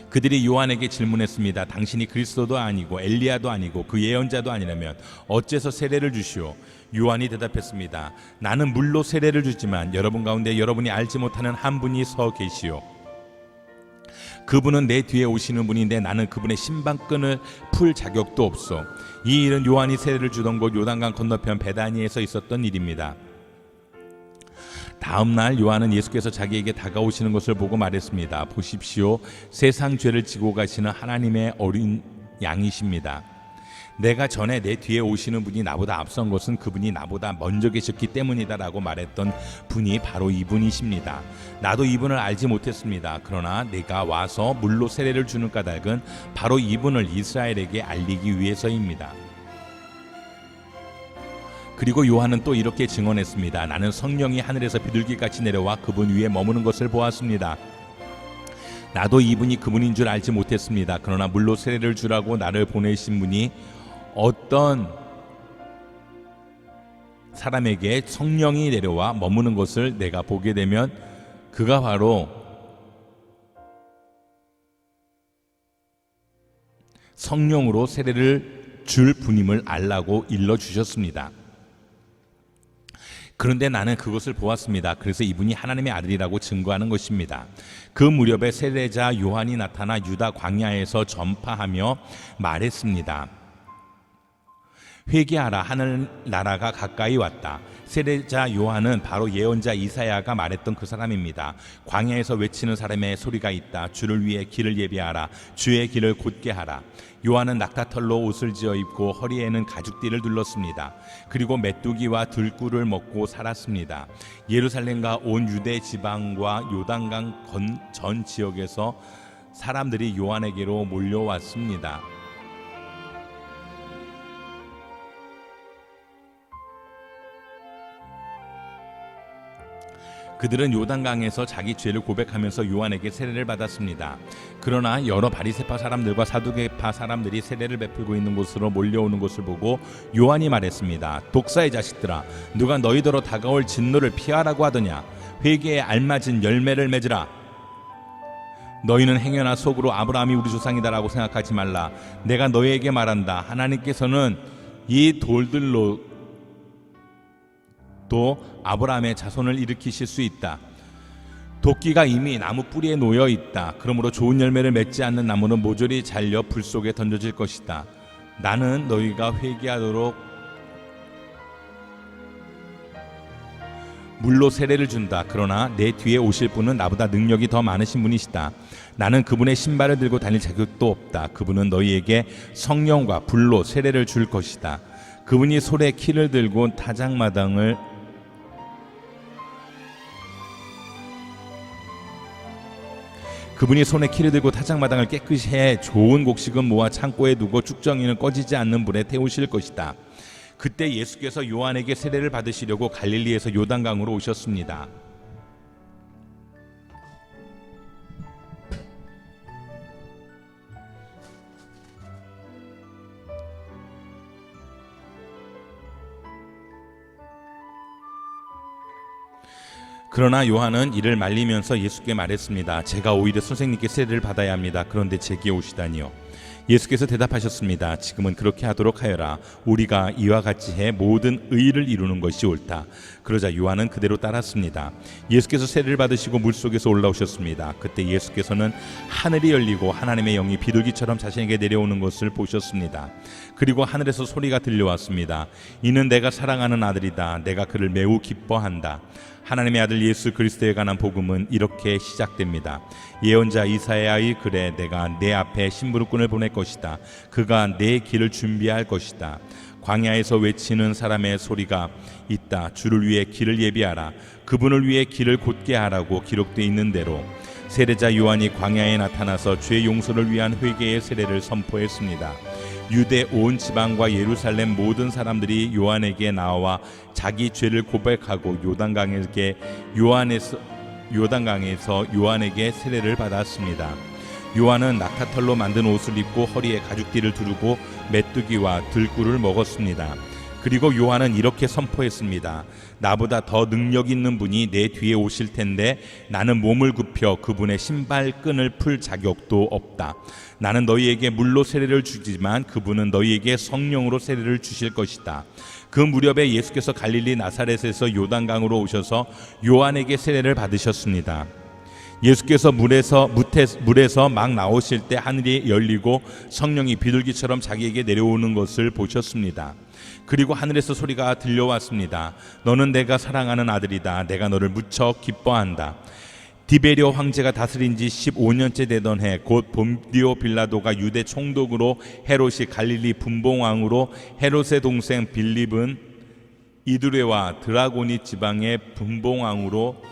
[SPEAKER 1] 그들이 요한에게 질문했습니다. 당신이 그리스도도 아니고 엘리야도 아니고 그 예언자도 아니라면 어째서 세례를 주시오? 요한이 대답했습니다. 나는 물로 세례를 주지만 여러분 가운데 여러분이 알지 못하는 한 분이 서 계시오. 그분은 내 뒤에 오시는 분인데 나는 그분의 신방끈을 풀 자격도 없소. 이 일은 요한이 세례를 주던 곳 요단강 건너편 베다니에서 있었던 일입니다. 다음 날 요한은 예수께서 자기에게 다가오시는 것을 보고 말했습니다. 보십시오. 세상 죄를 지고 가시는 하나님의 어린 양이십니다. 내가 전에 내 뒤에 오시는 분이 나보다 앞선 것은 그분이 나보다 먼저 계셨기 때문이다라고 말했던 분이 바로 이분이십니다. 나도 이분을 알지 못했습니다. 그러나 내가 와서 물로 세례를 주는 까닭은 바로 이분을 이스라엘에게 알리기 위해서입니다. 그리고 요한은 또 이렇게 증언했습니다. 나는 성령이 하늘에서 비둘기같이 내려와 그분 위에 머무는 것을 보았습니다. 나도 이분이 그분인 줄 알지 못했습니다. 그러나 물로 세례를 주라고 나를 보내신 분이 어떤 사람에게 성령이 내려와 머무는 것을 내가 보게 되면 그가 바로 성령으로 세례를 줄 분임을 알라고 일러주셨습니다. 그런데 나는 그것을 보았습니다. 그래서 이분이 하나님의 아들이라고 증거하는 것입니다. 그 무렵에 세례자 요한이 나타나 유다 광야에서 전파하며 말했습니다. 회개하라, 하늘나라가 가까이 왔다. 세례자 요한은 바로 예언자 이사야가 말했던 그 사람입니다. 광야에서 외치는 사람의 소리가 있다. 주를 위해 길을 예비하라. 주의 길을 곧게 하라. 요한은 낙타털로 옷을 지어 입고 허리에는 가죽띠를 둘렀습니다. 그리고 메뚜기와 들꿀을 먹고 살았습니다. 예루살렘과 온 유대 지방과 요단강 전 지역에서 사람들이 요한에게로 몰려왔습니다. 그들은 요단강에서 자기 죄를 고백하면서 요한에게 세례를 받았습니다. 그러나 여러 바리새파 사람들과 사두개파 사람들이 세례를 베풀고 있는 곳으로 몰려오는 것을 보고 요한이 말했습니다. 독사의 자식들아, 누가 너희더러 다가올 진노를 피하라고 하더냐? 회개에 알맞은 열매를 맺으라. 너희는 행여나 속으로 아브라함이 우리 조상이다라고 생각하지 말라. 내가 너희에게 말한다. 하나님께서는 이 돌들로 또 아브라함의 자손을 일으키실 수 있다. 도끼가 이미 나무 뿌리에 놓여 있다. 그러므로 좋은 열매를 맺지 않는 나무는 모조리 잘려 불 속에 던져질 것이다. 나는 너희가 회개하도록 물로 세례를 준다. 그러나 내 뒤에 오실 분은 나보다 능력이 더 많으신 분이시다. 나는 그분의 신발을 들고 다닐 자격도 없다. 그분은 너희에게 성령과 불로 세례를 줄 것이다. 그분이 손에 키를 들고 타작마당을 깨끗이 해 좋은 곡식은 모아 창고에 두고 쭉정이는 꺼지지 않는 불에 태우실 것이다. 그때 예수께서 요한에게 세례를 받으시려고 갈릴리에서 요단강으로 오셨습니다. 그러나 요한은 이를 말리면서 예수께 말했습니다. 제가 오히려 선생님께 세례를 받아야 합니다. 그런데 제게 오시다니요. 예수께서 대답하셨습니다. 지금은 그렇게 하도록 하여라. 우리가 이와 같이 해 모든 의를 이루는 것이 옳다. 그러자 요한은 그대로 따랐습니다. 예수께서 세례를 받으시고 물속에서 올라오셨습니다. 그때 예수께서는 하늘이 열리고 하나님의 영이 비둘기처럼 자신에게 내려오는 것을 보셨습니다. 그리고 하늘에서 소리가 들려왔습니다. 이는 내가 사랑하는 아들이다. 내가 그를 매우 기뻐한다. 하나님의 아들 예수 그리스도에 관한 복음은 이렇게 시작됩니다. 예언자 이사야의 글에 내가 내 앞에 심부름꾼을 보낼 것이다. 그가 내 길을 준비할 것이다. 광야에서 외치는 사람의 소리가 있다. 주를 위해 길을 예비하라. 그분을 위해 길을 곧게 하라고 기록되어 있는 대로 세례자 요한이 광야에 나타나서 죄 용서를 위한 회개의 세례를 선포했습니다. 유대 온 지방과 예루살렘 모든 사람들이 요한에게 나와 자기 죄를 고백하고 요단강에서 요한에게 세례를 받았습니다. 요한은 낙타털로 만든 옷을 입고 허리에 가죽띠를 두르고 메뚜기와 들꿀을 먹었습니다. 그리고 요한은 이렇게 선포했습니다. 나보다 더 능력 있는 분이 내 뒤에 오실 텐데 나는 몸을 굽혀 그분의 신발끈을 풀 자격도 없다. 나는 너희에게 물로 세례를 주지만 그분은 너희에게 성령으로 세례를 주실 것이다. 그 무렵에 예수께서 갈릴리 나사렛에서 요단강으로 오셔서 요한에게 세례를 받으셨습니다. 예수께서 물에서 막 나오실 때 하늘이 열리고 성령이 비둘기처럼 자기에게 내려오는 것을 보셨습니다. 그리고 하늘에서 소리가 들려왔습니다. 너는 내가 사랑하는 아들이다. 내가 너를 무척 기뻐한다. 디베리오 황제가 다스린 지 15년째 되던 해 곧 본디오 빌라도가 유대 총독으로 헤롯이 갈릴리 분봉왕으로 헤롯의 동생 빌립은 이두레와 드라고니 지방의 분봉왕으로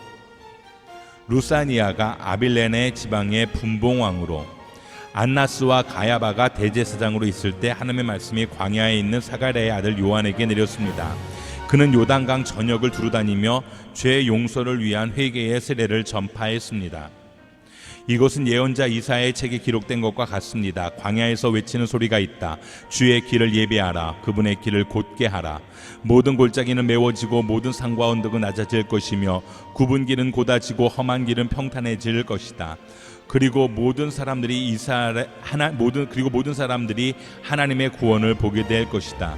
[SPEAKER 1] 루사니아가 아빌레네 지방의 분봉왕으로 안나스와 가야바가 대제사장으로 있을 때 하나님의 말씀이 광야에 있는 사가랴의 아들 요한에게 내렸습니다. 그는 요단강 전역을 두루다니며 죄 용서를 위한 회개의 세례를 전파했습니다. 이것은 예언자 이사야의 책에 기록된 것과 같습니다. 광야에서 외치는 소리가 있다. 주의 길을 예비하라. 그분의 길을 곧게 하라. 모든 골짜기는 메워지고 모든 산과 언덕은 낮아질 것이며 굽은 길은 곧아지고 험한 길은 평탄해질 것이다. 그리고 모든 사람들이 하나님의 구원을 보게 될 것이다.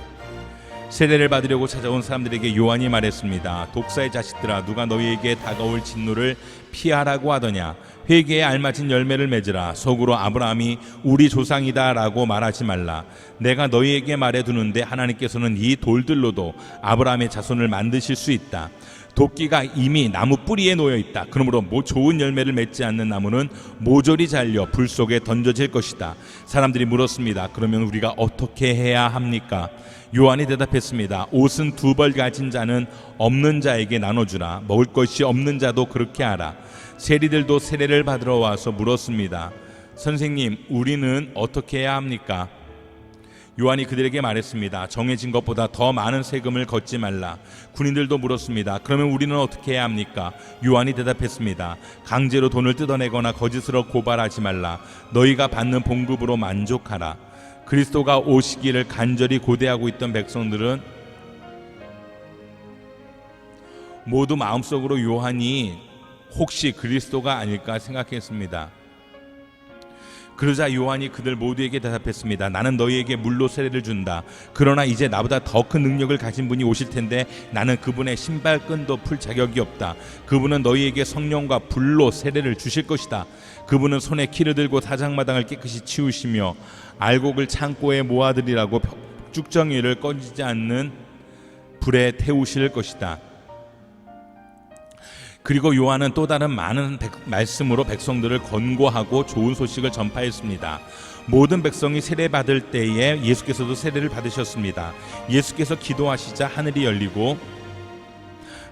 [SPEAKER 1] 세례를 받으려고 찾아온 사람들에게 요한이 말했습니다. 독사의 자식들아, 누가 너희에게 다가올 진노를 피하라고 하더냐. 회개에 알맞은 열매를 맺으라. 속으로 아브라함이 우리 조상이다 라고 말하지 말라. 내가 너희에게 말해두는데 하나님께서는 이 돌들로도 아브라함의 자손을 만드실 수 있다. 도끼가 이미 나무 뿌리에 놓여 있다. 그러므로 좋은 열매를 맺지 않는 나무는 모조리 잘려 불 속에 던져질 것이다. 사람들이 물었습니다. 그러면 우리가 어떻게 해야 합니까? 요한이 대답했습니다. 옷은 2벌 가진 자는 없는 자에게 나눠주라. 먹을 것이 없는 자도 그렇게 하라. 세리들도 세례를 받으러 와서 물었습니다. 선생님, 우리는 어떻게 해야 합니까? 요한이 그들에게 말했습니다. 정해진 것보다 더 많은 세금을 걷지 말라. 군인들도 물었습니다. 그러면 우리는 어떻게 해야 합니까? 요한이 대답했습니다. 강제로 돈을 뜯어내거나 거짓으로 고발하지 말라. 너희가 받는 봉급으로 만족하라. 그리스도가 오시기를 간절히 고대하고 있던 백성들은 모두 마음속으로 요한이 혹시 그리스도가 아닐까 생각했습니다. 그러자 요한이 그들 모두에게 대답했습니다. 나는 너희에게 물로 세례를 준다. 그러나 이제 나보다 더 큰 능력을 가진 분이 오실 텐데 나는 그분의 신발끈도 풀 자격이 없다. 그분은 너희에게 성령과 불로 세례를 주실 것이다. 그분은 손에 키를 들고 사장마당을 깨끗이 치우시며 알곡을 창고에 모아들이라고 쭉정이를 꺼지지 않는 불에 태우실 것이다. 그리고 요한은 또 다른 많은 말씀으로 백성들을 권고하고 좋은 소식을 전파했습니다. 모든 백성이 세례받을 때에 예수께서도 세례를 받으셨습니다. 예수께서 기도하시자 하늘이 열리고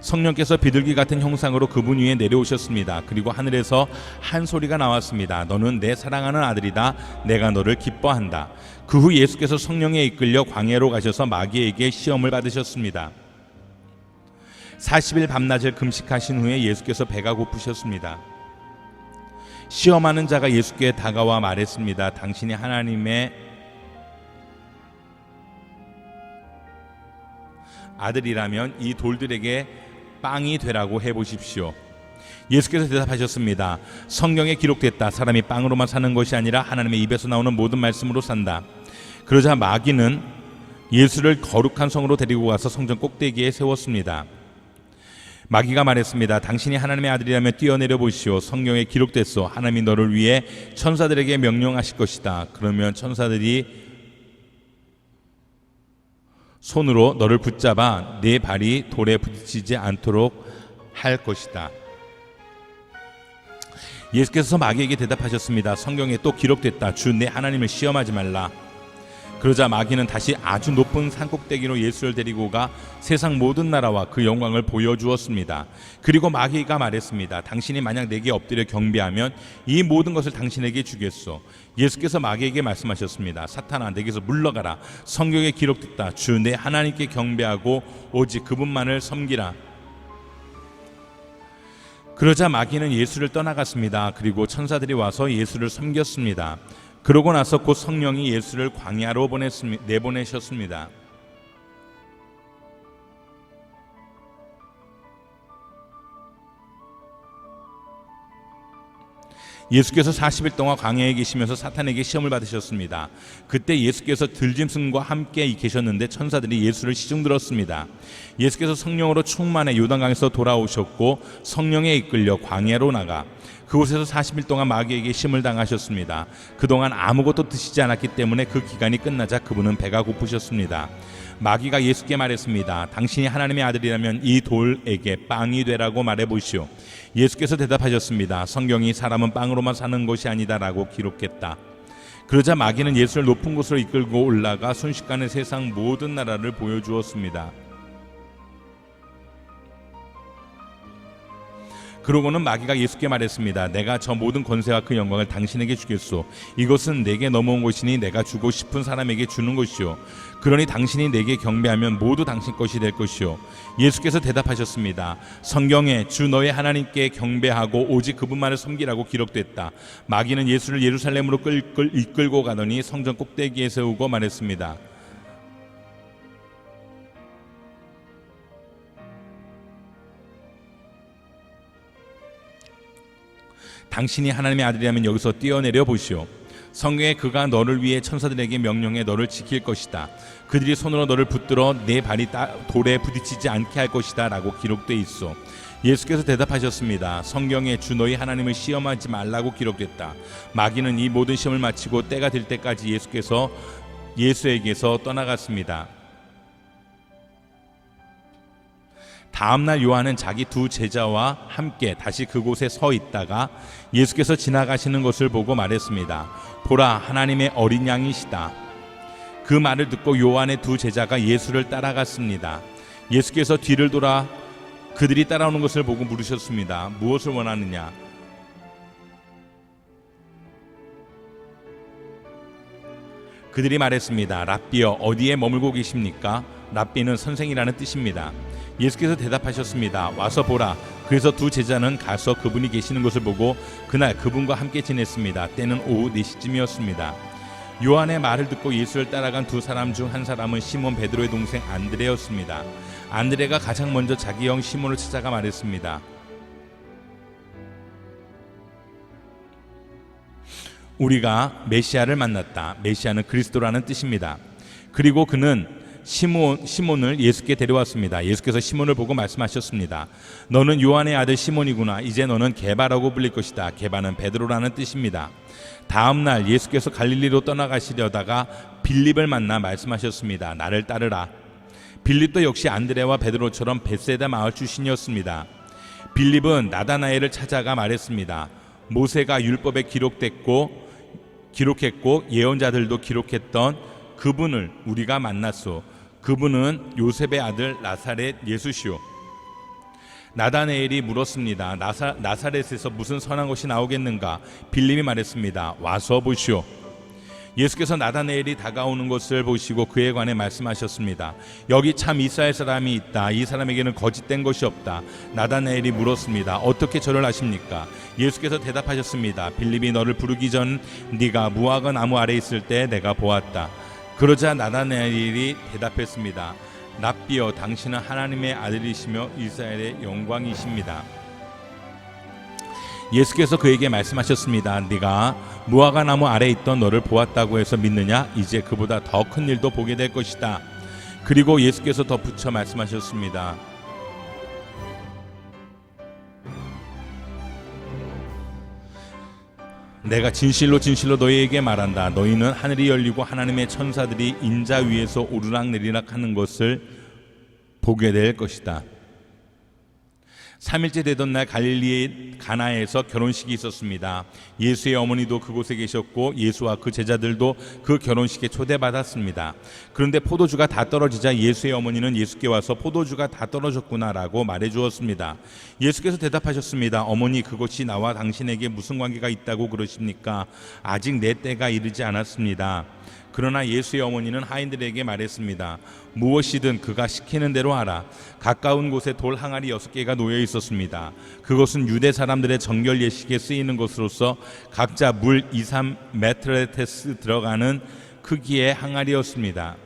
[SPEAKER 1] 성령께서 비둘기 같은 형상으로 그분 위에 내려오셨습니다. 그리고 하늘에서 한 소리가 나왔습니다. 너는 내 사랑하는 아들이다. 내가 너를 기뻐한다. 그 후 예수께서 성령에 이끌려 광야로 가셔서 마귀에게 시험을 받으셨습니다. 40일 밤낮을 금식하신 후에 예수께서 배가 고프셨습니다. 시험하는 자가 예수께 다가와 말했습니다. 당신이 하나님의 아들이라면 이 돌들에게 빵이 되라고 해보십시오. 예수께서 대답하셨습니다. 성경에 기록됐다. 사람이 빵으로만 사는 것이 아니라 하나님의 입에서 나오는 모든 말씀으로 산다. 그러자 마귀는 예수를 거룩한 성으로 데리고 가서 성전 꼭대기에 세웠습니다. 마귀가 말했습니다. 당신이 하나님의 아들이라면 뛰어내려 보시오. 성경에 기록됐소. 하나님이 너를 위해 천사들에게 명령하실 것이다. 그러면 천사들이 손으로 너를 붙잡아 네 발이 돌에 부딪히지 않도록 할 것이다. 예수께서 마귀에게 대답하셨습니다. 성경에 또 기록됐다. 주 내 하나님을 시험하지 말라. 그러자 마귀는 다시 아주 높은 산꼭대기로 예수를 데리고 가 세상 모든 나라와 그 영광을 보여주었습니다. 그리고 마귀가 말했습니다. 당신이 만약 내게 엎드려 경배하면 이 모든 것을 당신에게 주겠소. 예수께서 마귀에게 말씀하셨습니다. 사탄아, 내게서 물러가라. 성경에 기록됐다. 주 내 하나님께 경배하고 오직 그분만을 섬기라. 그러자 마귀는 예수를 떠나갔습니다. 그리고 천사들이 와서 예수를 섬겼습니다. 그러고 나서 곧 성령이 예수를 광야로 내보내셨습니다. 예수께서 40일 동안 광야에 계시면서 사탄에게 시험을 받으셨습니다. 그때 예수께서 들짐승과 함께 계셨는데 천사들이 예수를 시중들었습니다. 예수께서 성령으로 충만해 요단강에서 돌아오셨고 성령에 이끌려 광야로 나가 그곳에서 40일 동안 마귀에게 시험을 당하셨습니다. 그동안 아무것도 드시지 않았기 때문에 그 기간이 끝나자 그분은 배가 고프셨습니다. 마귀가 예수께 말했습니다. 당신이 하나님의 아들이라면 이 돌에게 빵이 되라고 말해보시오. 예수께서 대답하셨습니다. 성경이 사람은 빵으로만 사는 것이 아니다라고 기록했다. 그러자 마귀는 예수를 높은 곳으로 이끌고 올라가 순식간에 세상 모든 나라를 보여주었습니다. 그러고는 마귀가 예수께 말했습니다. 내가 저 모든 권세와 그 영광을 당신에게 주겠소. 이것은 내게 넘어온 것이니 내가 주고 싶은 사람에게 주는 것이요. 그러니 당신이 내게 경배하면 모두 당신 것이 될 것이요. 예수께서 대답하셨습니다. 성경에 주 너의 하나님께 경배하고 오직 그분만을 섬기라고 기록됐다. 마귀는 예수를 예루살렘으로 이끌고 가더니 성전 꼭대기에 세우고 말했습니다. 당신이 하나님의 아들이라면 여기서 뛰어내려 보시오. 성경에 그가 너를 위해 천사들에게 명령해 너를 지킬 것이다. 그들이 손으로 너를 붙들어 내 발이 돌에 부딪히지 않게 할 것이다 라고 기록돼 있어. 예수께서 대답하셨습니다. 성경에 주 너희 하나님을 시험하지 말라고 기록됐다. 마귀는 이 모든 시험을 마치고 때가 될 때까지 예수에게서 떠나갔습니다. 다음날 요한은 자기 두 제자와 함께 다시 그곳에 서 있다가 예수께서 지나가시는 것을 보고 말했습니다. 보라, 하나님의 어린 양이시다. 그 말을 듣고 요한의 두 제자가 예수를 따라갔습니다. 예수께서 뒤를 돌아 그들이 따라오는 것을 보고 물으셨습니다. 무엇을 원하느냐? 그들이 말했습니다. 랍비여, 어디에 머물고 계십니까? 랍비는 선생이라는 뜻입니다. 예수께서 대답하셨습니다. 와서 보라. 그래서 두 제자는 가서 그분이 계시는 것을 보고 그날 그분과 함께 지냈습니다. 때는 오후 4시쯤이었습니다. 요한의 말을 듣고 예수를 따라간 두 사람 중 한 사람은 시몬 베드로의 동생 안드레였습니다. 안드레가 가장 먼저 자기 형 시몬을 찾아가 말했습니다. 우리가 메시아를 만났다. 메시아는 그리스도라는 뜻입니다. 그리고 그는 시몬을 예수께 데려왔습니다. 예수께서 시몬을 보고 말씀하셨습니다. 너는 요한의 아들 시몬이구나. 이제 너는 게바라고 불릴 것이다. 게바는 베드로라는 뜻입니다. 다음 날 예수께서 갈릴리로 떠나가시려다가 빌립을 만나 말씀하셨습니다. 나를 따르라. 빌립도 역시 안드레와 베드로처럼 벳세다 마을 출신이었습니다. 빌립은 나다나엘을 찾아가 말했습니다. 모세가 율법에 기록했고 예언자들도 기록했던 그분을 우리가 만났소. 그분은 요셉의 아들 나사렛 예수시오. 나다나엘이 물었습니다. 나사렛에서 무슨 선한 것이 나오겠는가? 빌립이 말했습니다. 와서 보시오. 예수께서 나다나엘이 다가오는 것을 보시고 그에 관해 말씀하셨습니다. 여기 참 이스라엘 사람이 있다. 이 사람에게는 거짓된 것이 없다. 나다나엘이 물었습니다. 어떻게 저를 아십니까? 예수께서 대답하셨습니다. 빌립이 너를 부르기 전 네가 무화과 나무 아래 있을 때 내가 보았다. 그러자 나다나엘이 대답했습니다. 랍비여, 당신은 하나님의 아들이시며 이스라엘의 영광이십니다. 예수께서 그에게 말씀하셨습니다. 네가 무화과 나무 아래 있던 너를 보았다고 해서 믿느냐? 이제 그보다 더 큰 일도 보게 될 것이다. 그리고 예수께서 덧붙여 말씀하셨습니다. 내가 진실로 너희에게 말한다. 너희는 하늘이 열리고 하나님의 천사들이 인자 위에서 오르락내리락 하는 것을 보게 될 것이다. 3일째 되던 날 갈릴리의 가나에서 결혼식이 있었습니다. 예수의 어머니도 그곳에 계셨고 예수와 그 제자들도 그 결혼식에 초대받았습니다. 그런데 포도주가 다 떨어지자 예수의 어머니는 예수께 와서 포도주가 다 떨어졌구나라고 말해주었습니다. 예수께서 대답하셨습니다. 어머니, 그것이 나와 당신에게 무슨 관계가 있다고 그러십니까? 아직 내 때가 이르지 않았습니다. 그러나 예수의 어머니는 하인들에게 말했습니다. 무엇이든 그가 시키는 대로 하라. 가까운 곳에 돌 항아리 6개가 놓여 있었습니다. 그것은 유대 사람들의 정결 예식에 쓰이는 것으로서 각자 물 2-3메트레테스 들어가는 크기의 항아리였습니다.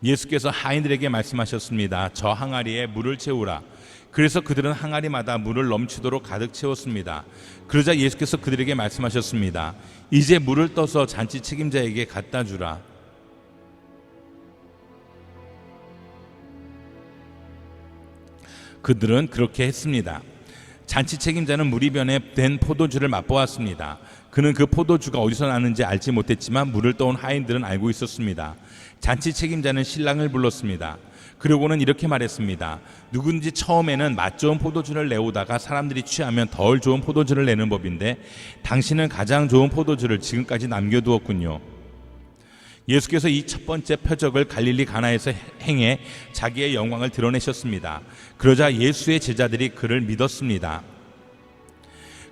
[SPEAKER 1] 예수께서 하인들에게 말씀하셨습니다. 저 항아리에 물을 채우라. 그래서 그들은 항아리마다 물을 넘치도록 가득 채웠습니다. 그러자 예수께서 그들에게 말씀하셨습니다. 이제 물을 떠서 잔치 책임자에게 갖다 주라. 그들은 그렇게 했습니다. 잔치 책임자는 물이 변해된 포도주를 맛보았습니다. 그는 그 포도주가 어디서 나는지 알지 못했지만 물을 떠온 하인들은 알고 있었습니다. 잔치 책임자는 신랑을 불렀습니다. 그러고는 이렇게 말했습니다. 누군지 처음에는 맛 좋은 포도주를 내오다가 사람들이 취하면 덜 좋은 포도주를 내는 법인데 당신은 가장 좋은 포도주를 지금까지 남겨두었군요. 예수께서 이 첫 번째 표적을 갈릴리 가나에서 행해 자기의 영광을 드러내셨습니다. 그러자 예수의 제자들이 그를 믿었습니다.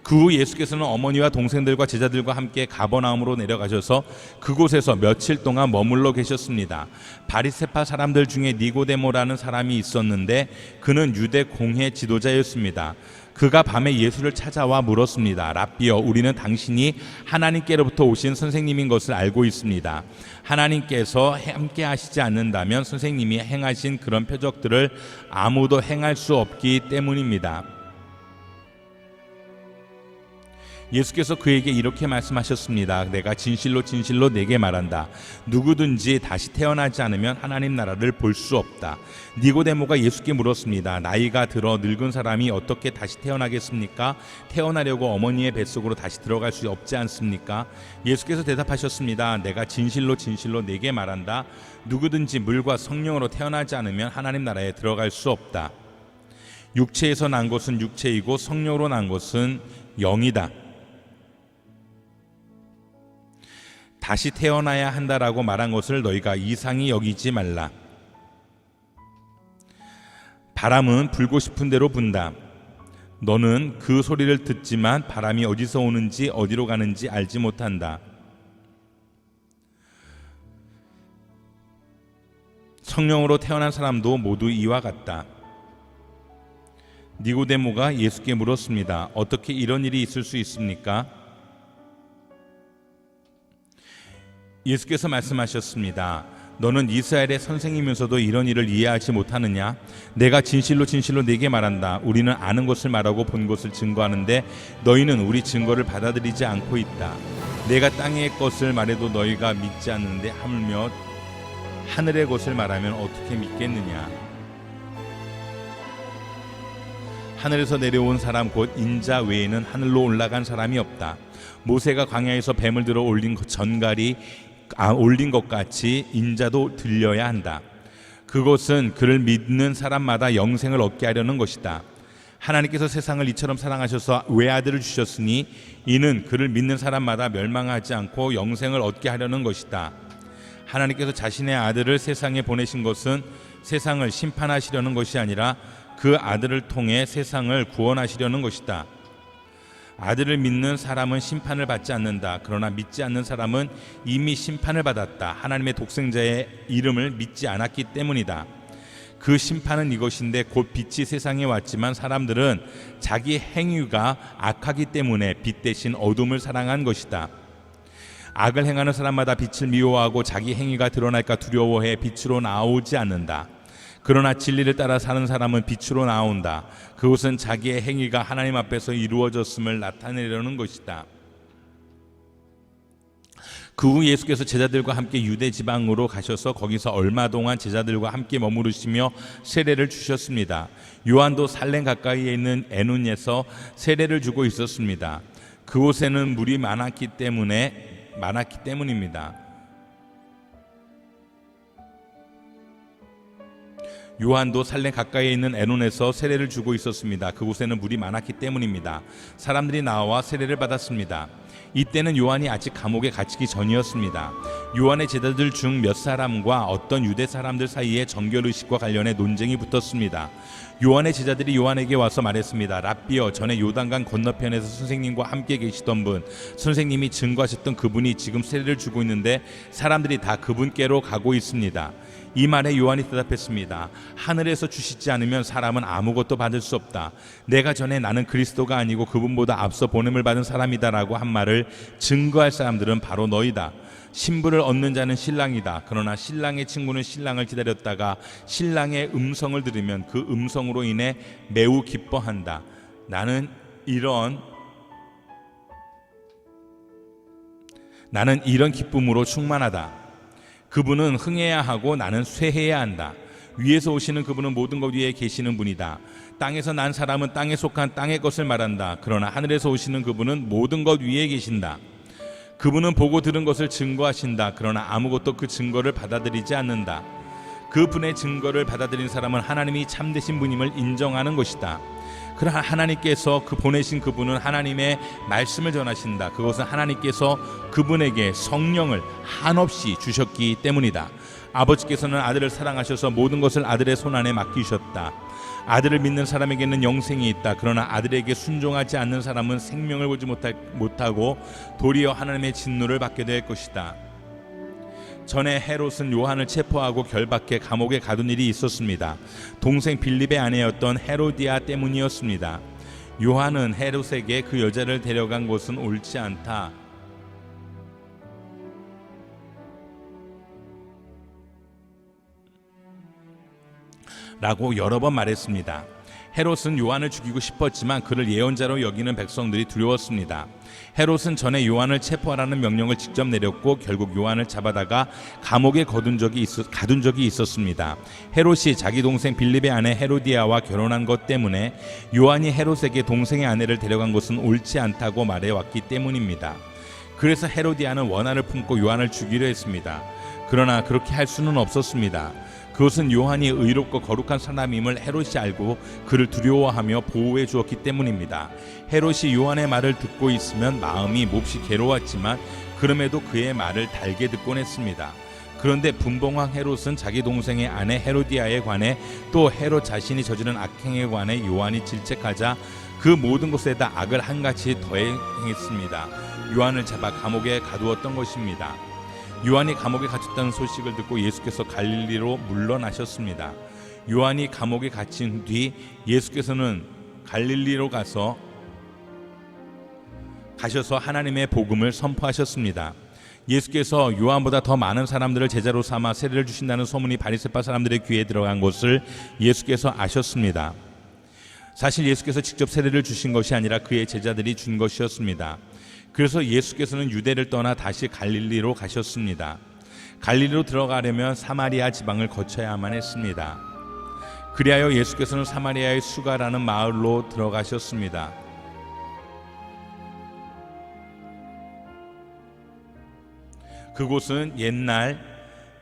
[SPEAKER 1] 그 후 예수께서는 어머니와 동생들과 제자들과 함께 가버나움으로 내려가셔서 그곳에서 며칠 동안 머물러 계셨습니다. 바리새파 사람들 중에 니고데모라는 사람이 있었는데 그는 유대 공회 지도자였습니다. 그가 밤에 예수를 찾아와 물었습니다. 랍비여, 우리는 당신이 하나님께로부터 오신 선생님인 것을 알고 있습니다. 하나님께서 함께 하시지 않는다면 선생님이 행하신 그런 표적들을 아무도 행할 수 없기 때문입니다. 예수께서 그에게 이렇게 말씀하셨습니다. 내가 진실로 내게 말한다. 누구든지 다시 태어나지 않으면 하나님 나라를 볼 수 없다. 니고데모가 예수께 물었습니다. 나이가 들어 늙은 사람이 어떻게 다시 태어나겠습니까? 태어나려고 어머니의 뱃속으로 다시 들어갈 수 없지 않습니까? 예수께서 대답하셨습니다. 내가 진실로 내게 말한다. 누구든지 물과 성령으로 태어나지 않으면 하나님 나라에 들어갈 수 없다. 육체에서 난 것은 육체이고 성령으로 난 것은 영이다. 다시 태어나야 한다라고 말한 것을 너희가 이상히 여기지 말라. 바람은 불고 싶은 대로 분다. 너는 그 소리를 듣지만 바람이 어디서 오는지 어디로 가는지 알지 못한다. 성령으로 태어난 사람도 모두 이와 같다. 니고데모가 예수께 물었습니다. 어떻게 이런 일이 있을 수 있습니까? 예수께서 말씀하셨습니다. 너는 이스라엘의 선생이면서도 이런 일을 이해하지 못하느냐? 내가 진실로 네게 말한다. 우리는 아는 것을 말하고 본 것을 증거하는데 너희는 우리 증거를 받아들이지 않고 있다. 내가 땅의 것을 말해도 너희가 믿지 않는데 하물며 하늘의 것을 말하면 어떻게 믿겠느냐? 하늘에서 내려온 사람 곧 인자 외에는 하늘로 올라간 사람이 없다. 모세가 광야에서 뱀을 들어 올린 것 같이 인자도 들려야 한다. 그것은 그를 믿는 사람마다 영생을 얻게 하려는 것이다. 하나님께서 세상을 이처럼 사랑하셔서 외아들을 주셨으니 이는 그를 믿는 사람마다 멸망하지 않고 영생을 얻게 하려는 것이다. 하나님께서 자신의 아들을 세상에 보내신 것은 세상을 심판하시려는 것이 아니라 그 아들을 통해 세상을 구원하시려는 것이다. 아들을 믿는 사람은 심판을 받지 않는다. 그러나 믿지 않는 사람은 이미 심판을 받았다. 하나님의 독생자의 이름을 믿지 않았기 때문이다. 그 심판은 이것인데 곧 빛이 세상에 왔지만 사람들은 자기 행위가 악하기 때문에 빛 대신 어둠을 사랑한 것이다. 악을 행하는 사람마다 빛을 미워하고 자기 행위가 드러날까 두려워해 빛으로 나오지 않는다. 그러나 진리를 따라 사는 사람은 빛으로 나온다. 그것은 자기의 행위가 하나님 앞에서 이루어졌음을 나타내려는 것이다. 그 후 예수께서 제자들과 함께 유대 지방으로 가셔서 거기서 얼마 동안 제자들과 함께 머무르시며 세례를 주셨습니다. 요한도 살렘 가까이에 있는 에논에서 세례를 주고 있었습니다. 그곳에는 물이 많았기 때문입니다. 요한도 살렘 가까이에 있는 에논에서 세례를 주고 있었습니다. 그곳에는 물이 많았기 때문입니다. 사람들이 나와 세례를 받았습니다. 이때는 요한이 아직 감옥에 갇히기 전이었습니다. 요한의 제자들 중 몇 사람과 어떤 유대 사람들 사이에 정결의식과 관련해 논쟁이 붙었습니다. 요한의 제자들이 요한에게 와서 말했습니다. 랍비여, 전에 요단강 건너편에서 선생님과 함께 계시던 분, 선생님이 증거하셨던 그분이 지금 세례를 주고 있는데 사람들이 다 그분께로 가고 있습니다. 이 말에 요한이 대답했습니다. 하늘에서 주시지 않으면 사람은 아무것도 받을 수 없다. 내가 전에 나는 그리스도가 아니고 그분보다 앞서 보냄을 받은 사람이다라고 한 말을 증거할 사람들은 바로 너희다. 신부를 얻는 자는 신랑이다. 그러나 신랑의 친구는 신랑을 기다렸다가 신랑의 음성을 들으면 그 음성으로 인해 매우 기뻐한다. 나는 이런 기쁨으로 충만하다. 그분은 흥해야 하고 나는 쇠해야 한다. 위에서 오시는 그분은 모든 것 위에 계시는 분이다. 땅에서 난 사람은 땅에 속한 땅의 것을 말한다. 그러나 하늘에서 오시는 그분은 모든 것 위에 계신다. 그분은 보고 들은 것을 증거하신다. 그러나 아무것도 그 증거를 받아들이지 않는다. 그분의 증거를 받아들인 사람은 하나님이 참되신 분임을 인정하는 것이다. 그러나 하나님께서 보내신 그분은 하나님의 말씀을 전하신다. 그것은 하나님께서 그분에게 성령을 한없이 주셨기 때문이다. 아버지께서는 아들을 사랑하셔서 모든 것을 아들의 손안에 맡기셨다. 아들을 믿는 사람에게는 영생이 있다. 그러나 아들에게 순종하지 않는 사람은 생명을 보지 못하고 도리어 하나님의 진노를 받게 될 것이다. 전에 헤롯은 요한을 체포하고 결박해 감옥에 가둔 일이 있었습니다. 동생 빌립의 아내였던 헤로디아 때문이었습니다. 요한은 헤롯에게 그 여자를 데려간 것은 옳지 않다. 라고 여러 번 말했습니다. 헤롯은 요한을 죽이고 싶었지만 그를 예언자로 여기는 백성들이 두려웠습니다. 헤롯은 전에 요한을 체포하라는 명령을 직접 내렸고 결국 요한을 잡아다가 감옥에 가둔 적이 있었습니다. 헤롯이 자기 동생 빌립의 아내 헤로디아와 결혼한 것 때문에 요한이 헤롯에게 동생의 아내를 데려간 것은 옳지 않다고 말해왔기 때문입니다. 그래서 헤로디아는 원한을 품고 요한을 죽이려 했습니다. 그러나 그렇게 할 수는 없었습니다. 그것은 요한이 의롭고 거룩한 사람임을 헤롯이 알고 그를 두려워하며 보호해 주었기 때문입니다. 헤롯이 요한의 말을 듣고 있으면 마음이 몹시 괴로웠지만 그럼에도 그의 말을 달게 듣곤 했습니다. 그런데 분봉왕 헤롯은 자기 동생의 아내 헤로디아에 관해 또 헤롯 자신이 저지른 악행에 관해 요한이 질책하자 그 모든 것에다 악을 한같이 더행했습니다. 요한을 잡아 감옥에 가두었던 것입니다. 요한이 감옥에 갇혔다는 소식을 듣고 예수께서 갈릴리로 물러나셨습니다. 요한이 감옥에 갇힌 뒤 예수께서는 갈릴리로 가셔서 하나님의 복음을 선포하셨습니다. 예수께서 요한보다 더 많은 사람들을 제자로 삼아 세례를 주신다는 소문이 바리새파 사람들의 귀에 들어간 것을 예수께서 아셨습니다. 사실 예수께서 직접 세례를 주신 것이 아니라 그의 제자들이 준 것이었습니다. 그래서 예수께서는 유대를 떠나 다시 갈릴리로 가셨습니다. 갈릴리로 들어가려면 사마리아 지방을 거쳐야만 했습니다. 그리하여 예수께서는 사마리아의 수가라는 마을로 들어가셨습니다. 그곳은 옛날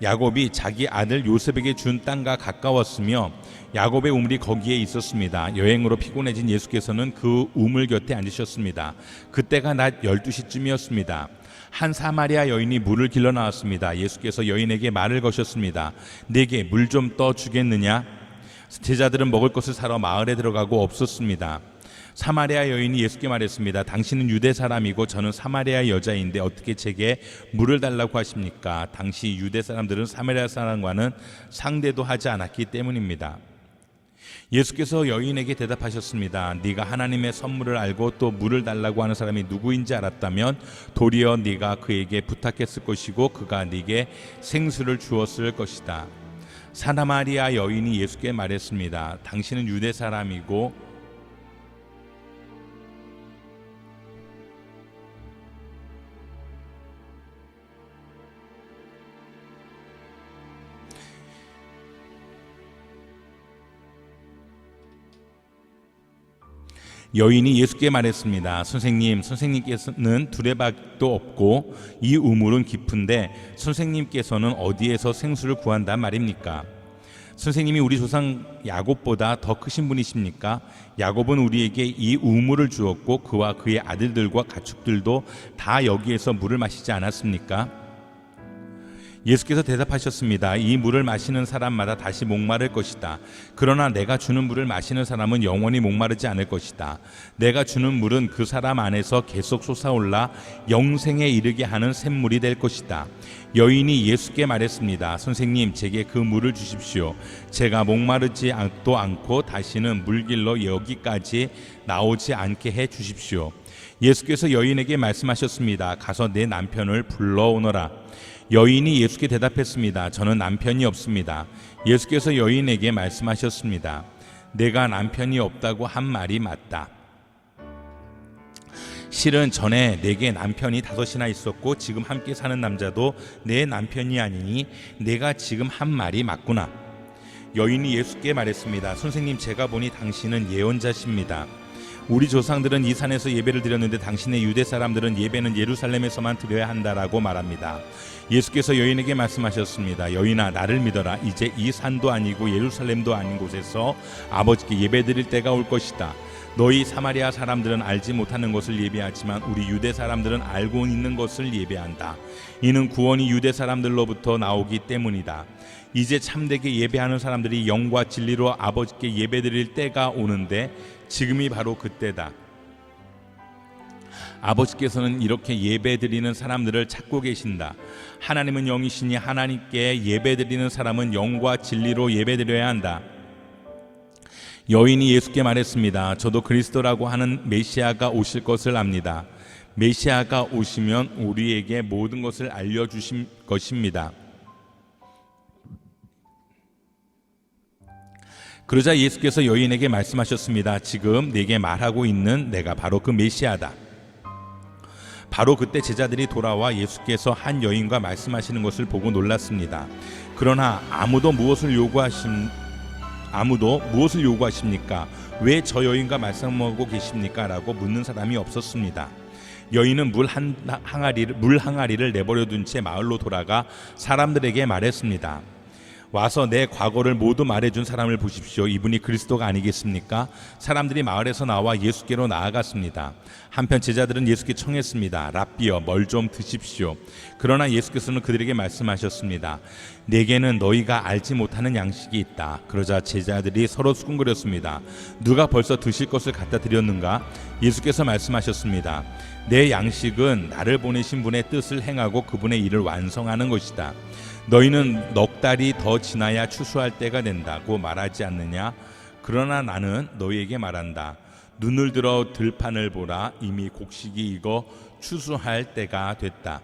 [SPEAKER 1] 야곱이 자기 아들 요셉에게 준 땅과 가까웠으며 야곱의 우물이 거기에 있었습니다. 여행으로 피곤해진 예수께서는 그 우물 곁에 앉으셨습니다. 그때가 낮 12시쯤이었습니다. 한 사마리아 여인이 물을 길러 나왔습니다. 예수께서 여인에게 말을 거셨습니다. 내게 물 좀 떠 주겠느냐? 제자들은 먹을 것을 사러 마을에 들어가고 없었습니다. 사마리아 여인이 예수께 말했습니다. 당신은 유대 사람이고 저는 사마리아 여자인데 어떻게 제게 물을 달라고 하십니까? 당시 유대 사람들은 사마리아 사람과는 상대도 하지 않았기 때문입니다. 예수께서 여인에게 대답하셨습니다. 네가 하나님의 선물을 알고 또 물을 달라고 하는 사람이 누구인지 알았다면 도리어 네가 그에게 부탁했을 것이고 그가 네게 생수를 주었을 것이다. 사마리아 여인이 예수께 말했습니다. 당신은 유대 사람이고 여인이 예수께 말했습니다. 선생님께서는 두레박도 없고 이 우물은 깊은데 선생님께서는 어디에서 생수를 구한단 말입니까? 선생님이 우리 조상 야곱보다 더 크신 분이십니까? 야곱은 우리에게 이 우물을 주었고 그와 그의 아들들과 가축들도 다 여기에서 물을 마시지 않았습니까? 예수께서 대답하셨습니다. 이 물을 마시는 사람마다 다시 목마를 것이다. 그러나 내가 주는 물을 마시는 사람은 영원히 목마르지 않을 것이다. 내가 주는 물은 그 사람 안에서 계속 솟아올라 영생에 이르게 하는 샘물이 될 것이다. 여인이 예수께 말했습니다. 선생님, 제게 그 물을 주십시오. 제가 목마르지 않고 다시는 물길로 여기까지 나오지 않게 해 주십시오. 예수께서 여인에게 말씀하셨습니다. 가서 내 남편을 불러오너라. 여인이 예수께 대답했습니다. 저는 남편이 없습니다. 예수께서 여인에게 말씀하셨습니다. 내가 남편이 없다고 한 말이 맞다. 실은 전에 내게 남편이 5이나 있었고 지금 함께 사는 남자도 내 남편이 아니니 내가 지금 한 말이 맞구나. 여인이 예수께 말했습니다. 선생님, 제가 보니 당신은 예언자십니다. 우리 조상들은 이 산에서 예배를 드렸는데 당신의 유대 사람들은 예배는 예루살렘에서만 드려야 한다라고 말합니다. 예수께서 여인에게 말씀하셨습니다. 여인아, 나를 믿어라. 이제 이 산도 아니고 예루살렘도 아닌 곳에서 아버지께 예배 드릴 때가 올 것이다. 너희 사마리아 사람들은 알지 못하는 것을 예배하지만 우리 유대 사람들은 알고 있는 것을 예배한다. 이는 구원이 유대 사람들로부터 나오기 때문이다. 이제 참되게 예배하는 사람들이 영과 진리로 아버지께 예배드릴 때가 오는데 지금이 바로 그때다. 아버지께서는 이렇게 예배드리는 사람들을 찾고 계신다. 하나님은 영이시니 하나님께 예배드리는 사람은 영과 진리로 예배드려야 한다. 여인이 예수께 말했습니다. 저도 그리스도라고 하는 메시아가 오실 것을 압니다. 메시아가 오시면 우리에게 모든 것을 알려주실 것입니다. 그러자 예수께서 여인에게 말씀하셨습니다. 지금 내게 말하고 있는 내가 바로 그 메시아다. 바로 그때 제자들이 돌아와 예수께서 한 여인과 말씀하시는 것을 보고 놀랐습니다. 그러나 아무도 무엇을 요구하십니까? 왜 저 여인과 말씀하고 계십니까? 라고 묻는 사람이 없었습니다. 여인은 물 항아리를 내버려둔 채 마을로 돌아가 사람들에게 말했습니다. 와서 내 과거를 모두 말해준 사람을 보십시오. 이분이 그리스도가 아니겠습니까? 사람들이 마을에서 나와 예수께로 나아갔습니다. 한편 제자들은 예수께 청했습니다. 랍비여, 뭘 좀 드십시오. 그러나 예수께서는 그들에게 말씀하셨습니다. 내게는 너희가 알지 못하는 양식이 있다. 그러자 제자들이 서로 수군거렸습니다. 누가 벌써 드실 것을 갖다 드렸는가? 예수께서 말씀하셨습니다. 내 양식은 나를 보내신 분의 뜻을 행하고 그분의 일을 완성하는 것이다. 너희는 넉 달이 더 지나야 추수할 때가 된다고 말하지 않느냐? 그러나 나는 너희에게 말한다. 눈을 들어 들판을 보라. 이미 곡식이 익어 추수할 때가 됐다.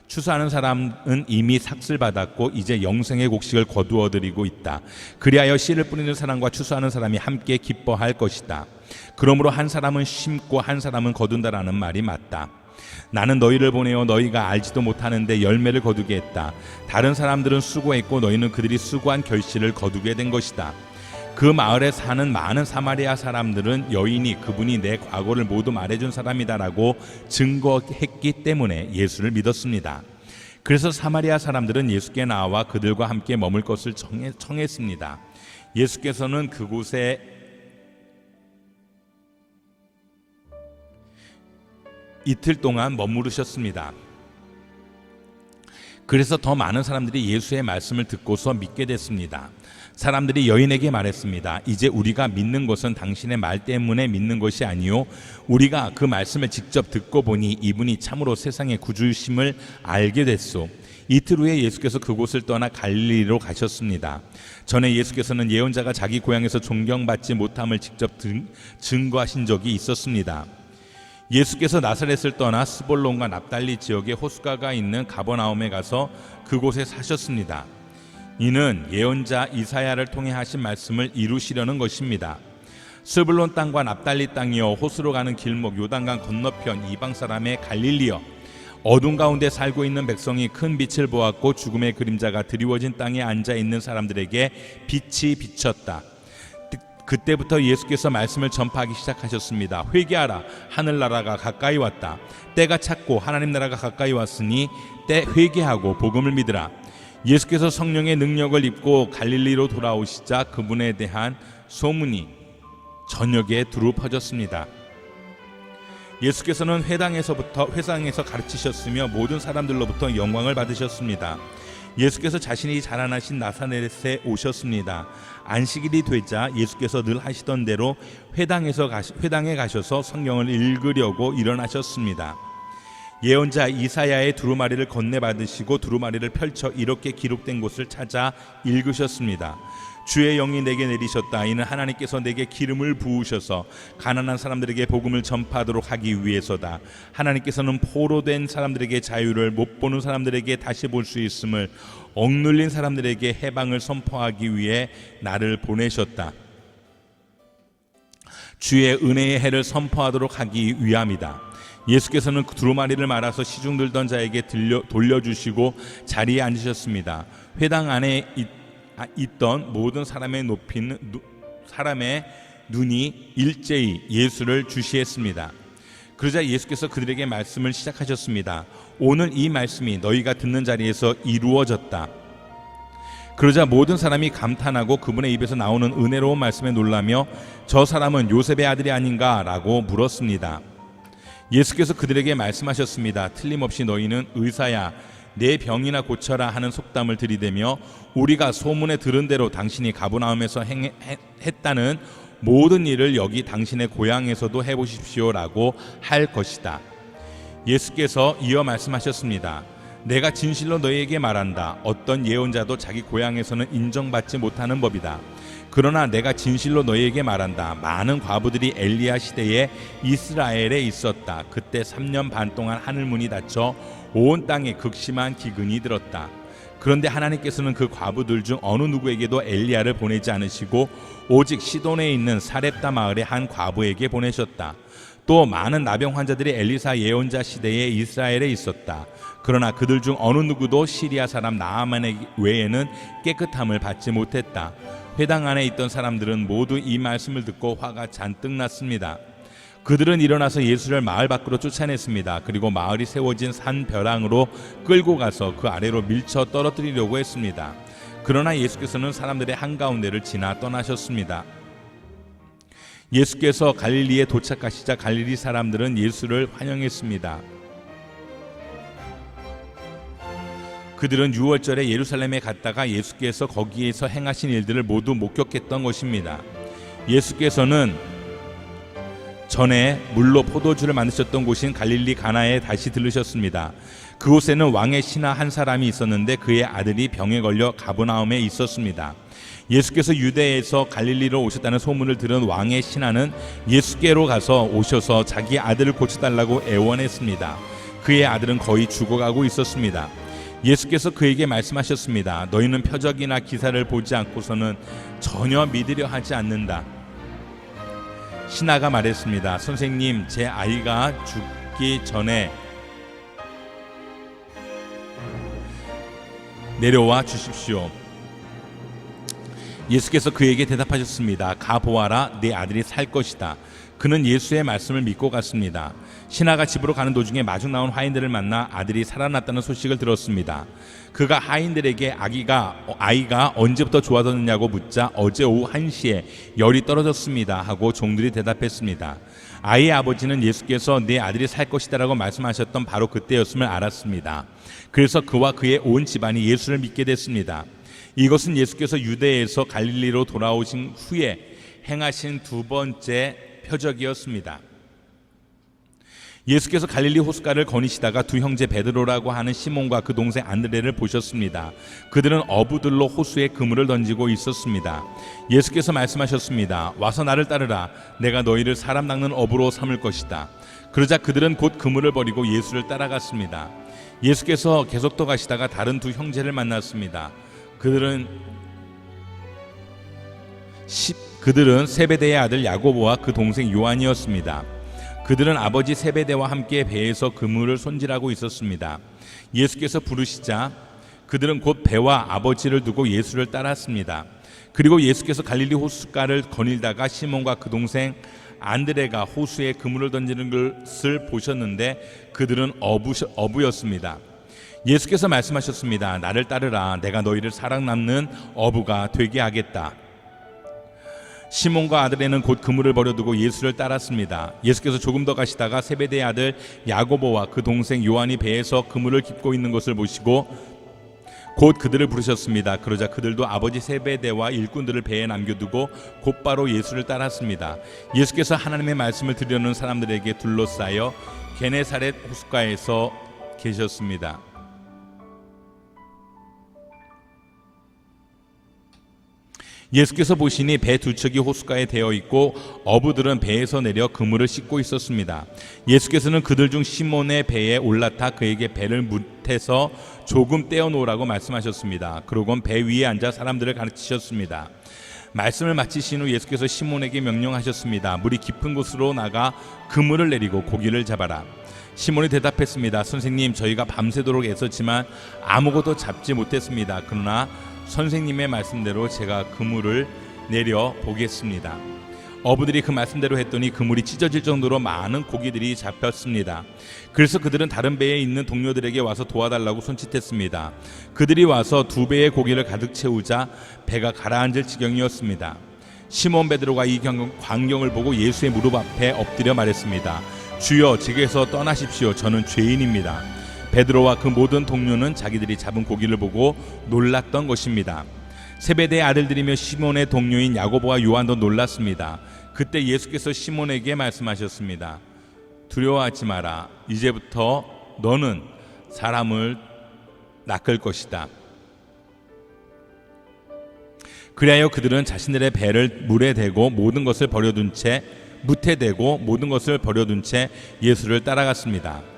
[SPEAKER 1] 추수하는 사람은 이미 삭슬 받았고 이제 영생의 곡식을 거두어 들이고 있다. 그리하여 씨를 뿌리는 사람과 추수하는 사람이 함께 기뻐할 것이다. 그러므로 한 사람은 심고 한 사람은 거둔다라는 말이 맞다. 나는 너희를 보내어 너희가 알지도 못하는데 열매를 거두게 했다. 다른 사람들은 수고했고 너희는 그들이 수고한 결실을 거두게 된 것이다. 그 마을에 사는 많은 사마리아 사람들은 여인이 그분이 내 과거를 모두 말해준 사람이다라고 증거했기 때문에 예수를 믿었습니다. 그래서 사마리아 사람들은 예수께 나와 그들과 함께 머물 것을 청했습니다. 예수께서는 그곳에 이틀 동안 머무르셨습니다. 그래서 더 많은 사람들이 예수의 말씀을 듣고서 믿게 됐습니다. 사람들이 여인에게 말했습니다. 이제 우리가 믿는 것은 당신의 말 때문에 믿는 것이 아니요 우리가 그 말씀을 직접 듣고 보니 이분이 참으로 세상의 구주심을 알게 됐소. 이틀 후에 예수께서 그곳을 떠나 갈릴리로 가셨습니다. 전에 예수께서는 예언자가 자기 고향에서 존경받지 못함을 직접 증거하신 적이 있었습니다. 예수께서 나사렛을 떠나 스볼론과 납달리 지역에 호숫가가 있는 가버나움에 가서 그곳에 사셨습니다. 이는 예언자 이사야를 통해 하신 말씀을 이루시려는 것입니다. 스불론 땅과 납달리 땅이여 호수로 가는 길목 요단강 건너편 이방 사람의 갈릴리여 어둠 가운데 살고 있는 백성이 큰 빛을 보았고 죽음의 그림자가 드리워진 땅에 앉아 있는 사람들에게 빛이 비쳤다. 그때부터 예수께서 말씀을 전파하기 시작하셨습니다. 회개하라, 하늘나라가 가까이 왔다. 때가 찼고 하나님 나라가 가까이 왔으니 때 회개하고 복음을 믿으라. 예수께서 성령의 능력을 입고 갈릴리로 돌아오시자 그분에 대한 소문이 전역에 두루 퍼졌습니다. 예수께서는 회당에서 가르치셨으며 모든 사람들로부터 영광을 받으셨습니다. 예수께서 자신이 자라나신 나사렛에 오셨습니다. 안식일이 되자 예수께서 늘 하시던 대로 회당에 가셔서 성경을 읽으려고 일어나셨습니다. 예언자 이사야의 두루마리를 건네받으시고 두루마리를 펼쳐 이렇게 기록된 곳을 찾아 읽으셨습니다. 주의 영이 내게 내리셨다. 이는 하나님께서 내게 기름을 부으셔서 가난한 사람들에게 복음을 전파하도록 하기 위해서다. 하나님께서는 포로된 사람들에게 자유를, 못 보는 사람들에게 다시 볼 수 있음을, 억눌린 사람들에게 해방을 선포하기 위해 나를 보내셨다. 주의 은혜의 해를 선포하도록 하기 위함이다. 예수께서는 두루마리를 말아서 시중 들던 자에게 돌려주시고 자리에 앉으셨습니다. 회당 안에 있던 모든 사람의 눈이 일제히 예수를 주시했습니다. 그러자 예수께서 그들에게 말씀을 시작하셨습니다. 오늘 이 말씀이 너희가 듣는 자리에서 이루어졌다. 그러자 모든 사람이 감탄하고 그분의 입에서 나오는 은혜로운 말씀에 놀라며 저 사람은 요셉의 아들이 아닌가 라고 물었습니다. 예수께서 그들에게 말씀하셨습니다. 틀림없이 너희는 의사야 내 병이나 고쳐라 하는 속담을 들이대며 우리가 소문에 들은 대로 당신이 가버나움에서 했다는 모든 일을 여기 당신의 고향에서도 해보십시오라고 할 것이다. 예수께서 이어 말씀하셨습니다. 내가 진실로 너희에게 말한다. 어떤 예언자도 자기 고향에서는 인정받지 못하는 법이다. 그러나 내가 진실로 너희에게 말한다. 많은 과부들이 엘리야 시대에 이스라엘에 있었다. 그때 3년 반 동안 하늘문이 닫혀 온 땅에 극심한 기근이 들었다. 그런데 하나님께서는 그 과부들 중 어느 누구에게도 엘리야를 보내지 않으시고 오직 시돈에 있는 사렙다 마을의 한 과부에게 보내셨다. 또 많은 나병 환자들이 엘리사 예언자 시대에 이스라엘에 있었다. 그러나 그들 중 어느 누구도 시리아 사람 나아만 외에는 깨끗함을 받지 못했다. 회당 안에 있던 사람들은 모두 이 말씀을 듣고 화가 잔뜩 났습니다. 그들은 일어나서 예수를 마을 밖으로 쫓아냈습니다. 그리고 마을이 세워진 산 벼랑으로 끌고 가서 그 아래로 밀쳐 떨어뜨리려고 했습니다. 그러나 예수께서는 사람들의 한가운데를 지나 떠나셨습니다. 예수께서 갈릴리에 도착하시자 갈릴리 사람들은 예수를 환영했습니다. 그들은 유월절에 예루살렘에 갔다가 예수께서 거기에서 행하신 일들을 모두 목격했던 것입니다. 예수께서는 전에 물로 포도주를 만드셨던 곳인 갈릴리 가나에 다시 들르셨습니다. 그곳에는 왕의 신하 한 사람이 있었는데 그의 아들이 병에 걸려 가버나움에 있었습니다. 예수께서 유대에서 갈릴리로 오셨다는 소문을 들은 왕의 신하는 예수께로 가서 오셔서 자기 아들을 고쳐달라고 애원했습니다. 그의 아들은 거의 죽어가고 있었습니다. 예수께서 그에게 말씀하셨습니다. 너희는 표적이나 기사를 보지 않고서는 전혀 믿으려 하지 않는다. 신하가 말했습니다. 선생님, 제 아이가 죽기 전에 내려와 주십시오. 예수께서 그에게 대답하셨습니다. 가 보아라, 네 아들이 살 것이다. 그는 예수의 말씀을 믿고 갔습니다. 신하가 집으로 가는 도중에 마중 나온 하인들을 만나 아들이 살아났다는 소식을 들었습니다. 그가 하인들에게 아이가 언제부터 좋아졌느냐고 묻자 어제 오후 1시에 열이 떨어졌습니다 하고 종들이 대답했습니다. 아이의 아버지는 예수께서 내 아들이 살 것이다라고 말씀하셨던 바로 그때였음을 알았습니다. 그래서 그와 그의 온 집안이 예수를 믿게 됐습니다. 이것은 예수께서 유대에서 갈릴리로 돌아오신 후에 행하신 두 번째 표적이었습니다. 예수께서 갈릴리 호숫가를 거니시다가 두 형제 베드로라고 하는 시몬과 그 동생 안드레를 보셨습니다. 그들은 어부들로 호수에 그물을 던지고 있었습니다. 예수께서 말씀하셨습니다. 와서 나를 따르라. 내가 너희를 사람 낚는 어부로 삼을 것이다. 그러자 그들은 곧 그물을 버리고 예수를 따라갔습니다. 예수께서 계속 더 가시다가 다른 두 형제를 만났습니다. 그들은 세베대의 아들 야고보와 그 동생 요한이었습니다. 그들은 아버지 세베대와 함께 배에서 그물을 손질하고 있었습니다. 예수께서 부르시자 그들은 곧 배와 아버지를 두고 예수를 따랐습니다. 그리고 예수께서 갈릴리 호숫가를 거닐다가 시몬과 그 동생 안드레가 호수에 그물을 던지는 것을 보셨는데 그들은 어부였습니다. 예수께서 말씀하셨습니다. 나를 따르라. 내가 너희를 사랑 남는 어부가 되게 하겠다. 시몬과 아들에는 곧 그물을 버려두고 예수를 따랐습니다. 예수께서 조금 더 가시다가 세베대의 아들 야고보와 그 동생 요한이 배에서 그물을 깁고 있는 것을 보시고 곧 그들을 부르셨습니다. 그러자 그들도 아버지 세베대와 일꾼들을 배에 남겨두고 곧바로 예수를 따랐습니다. 예수께서 하나님의 말씀을 들으려는 사람들에게 둘러싸여 게네사렛 호숫가에서 계셨습니다. 예수께서 보시니 배 두 척이 호숫가에 대어 있고 어부들은 배에서 내려 그물을 씻고 있었습니다. 예수께서는 그들 중 시몬의 배에 올라타 그에게 배를 물태서 조금 떼어놓으라고 말씀하셨습니다. 그러곤 배 위에 앉아 사람들을 가르치셨습니다. 말씀을 마치신 후 예수께서 시몬에게 명령하셨습니다. 물이 깊은 곳으로 나가 그물을 내리고 고기를 잡아라. 시몬이 대답했습니다. 선생님, 저희가 밤새도록 애썼지만 아무것도 잡지 못했습니다. 그러나 선생님의 말씀대로 제가 그물을 내려 보겠습니다. 어부들이 그 말씀대로 했더니 그물이 찢어질 정도로 많은 고기들이 잡혔습니다. 그래서 그들은 다른 배에 있는 동료들에게 와서 도와달라고 손짓했습니다. 그들이 와서 두 배의 고기를 가득 채우자 배가 가라앉을 지경이었습니다. 시몬 베드로가 이 광경을 보고 예수의 무릎 앞에 엎드려 말했습니다. 주여, 제게서 떠나십시오. 저는 죄인입니다. 베드로와 그 모든 동료는 자기들이 잡은 고기를 보고 놀랐던 것입니다. 세베대의 아들들이며 시몬의 동료인 야고보와 요한도 놀랐습니다. 그때 예수께서 시몬에게 말씀하셨습니다. 두려워하지 마라. 이제부터 너는 사람을 낚을 것이다. 그리하여 그들은 자신들의 배를 물에 대고 모든 것을 버려둔 채 예수를 따라갔습니다.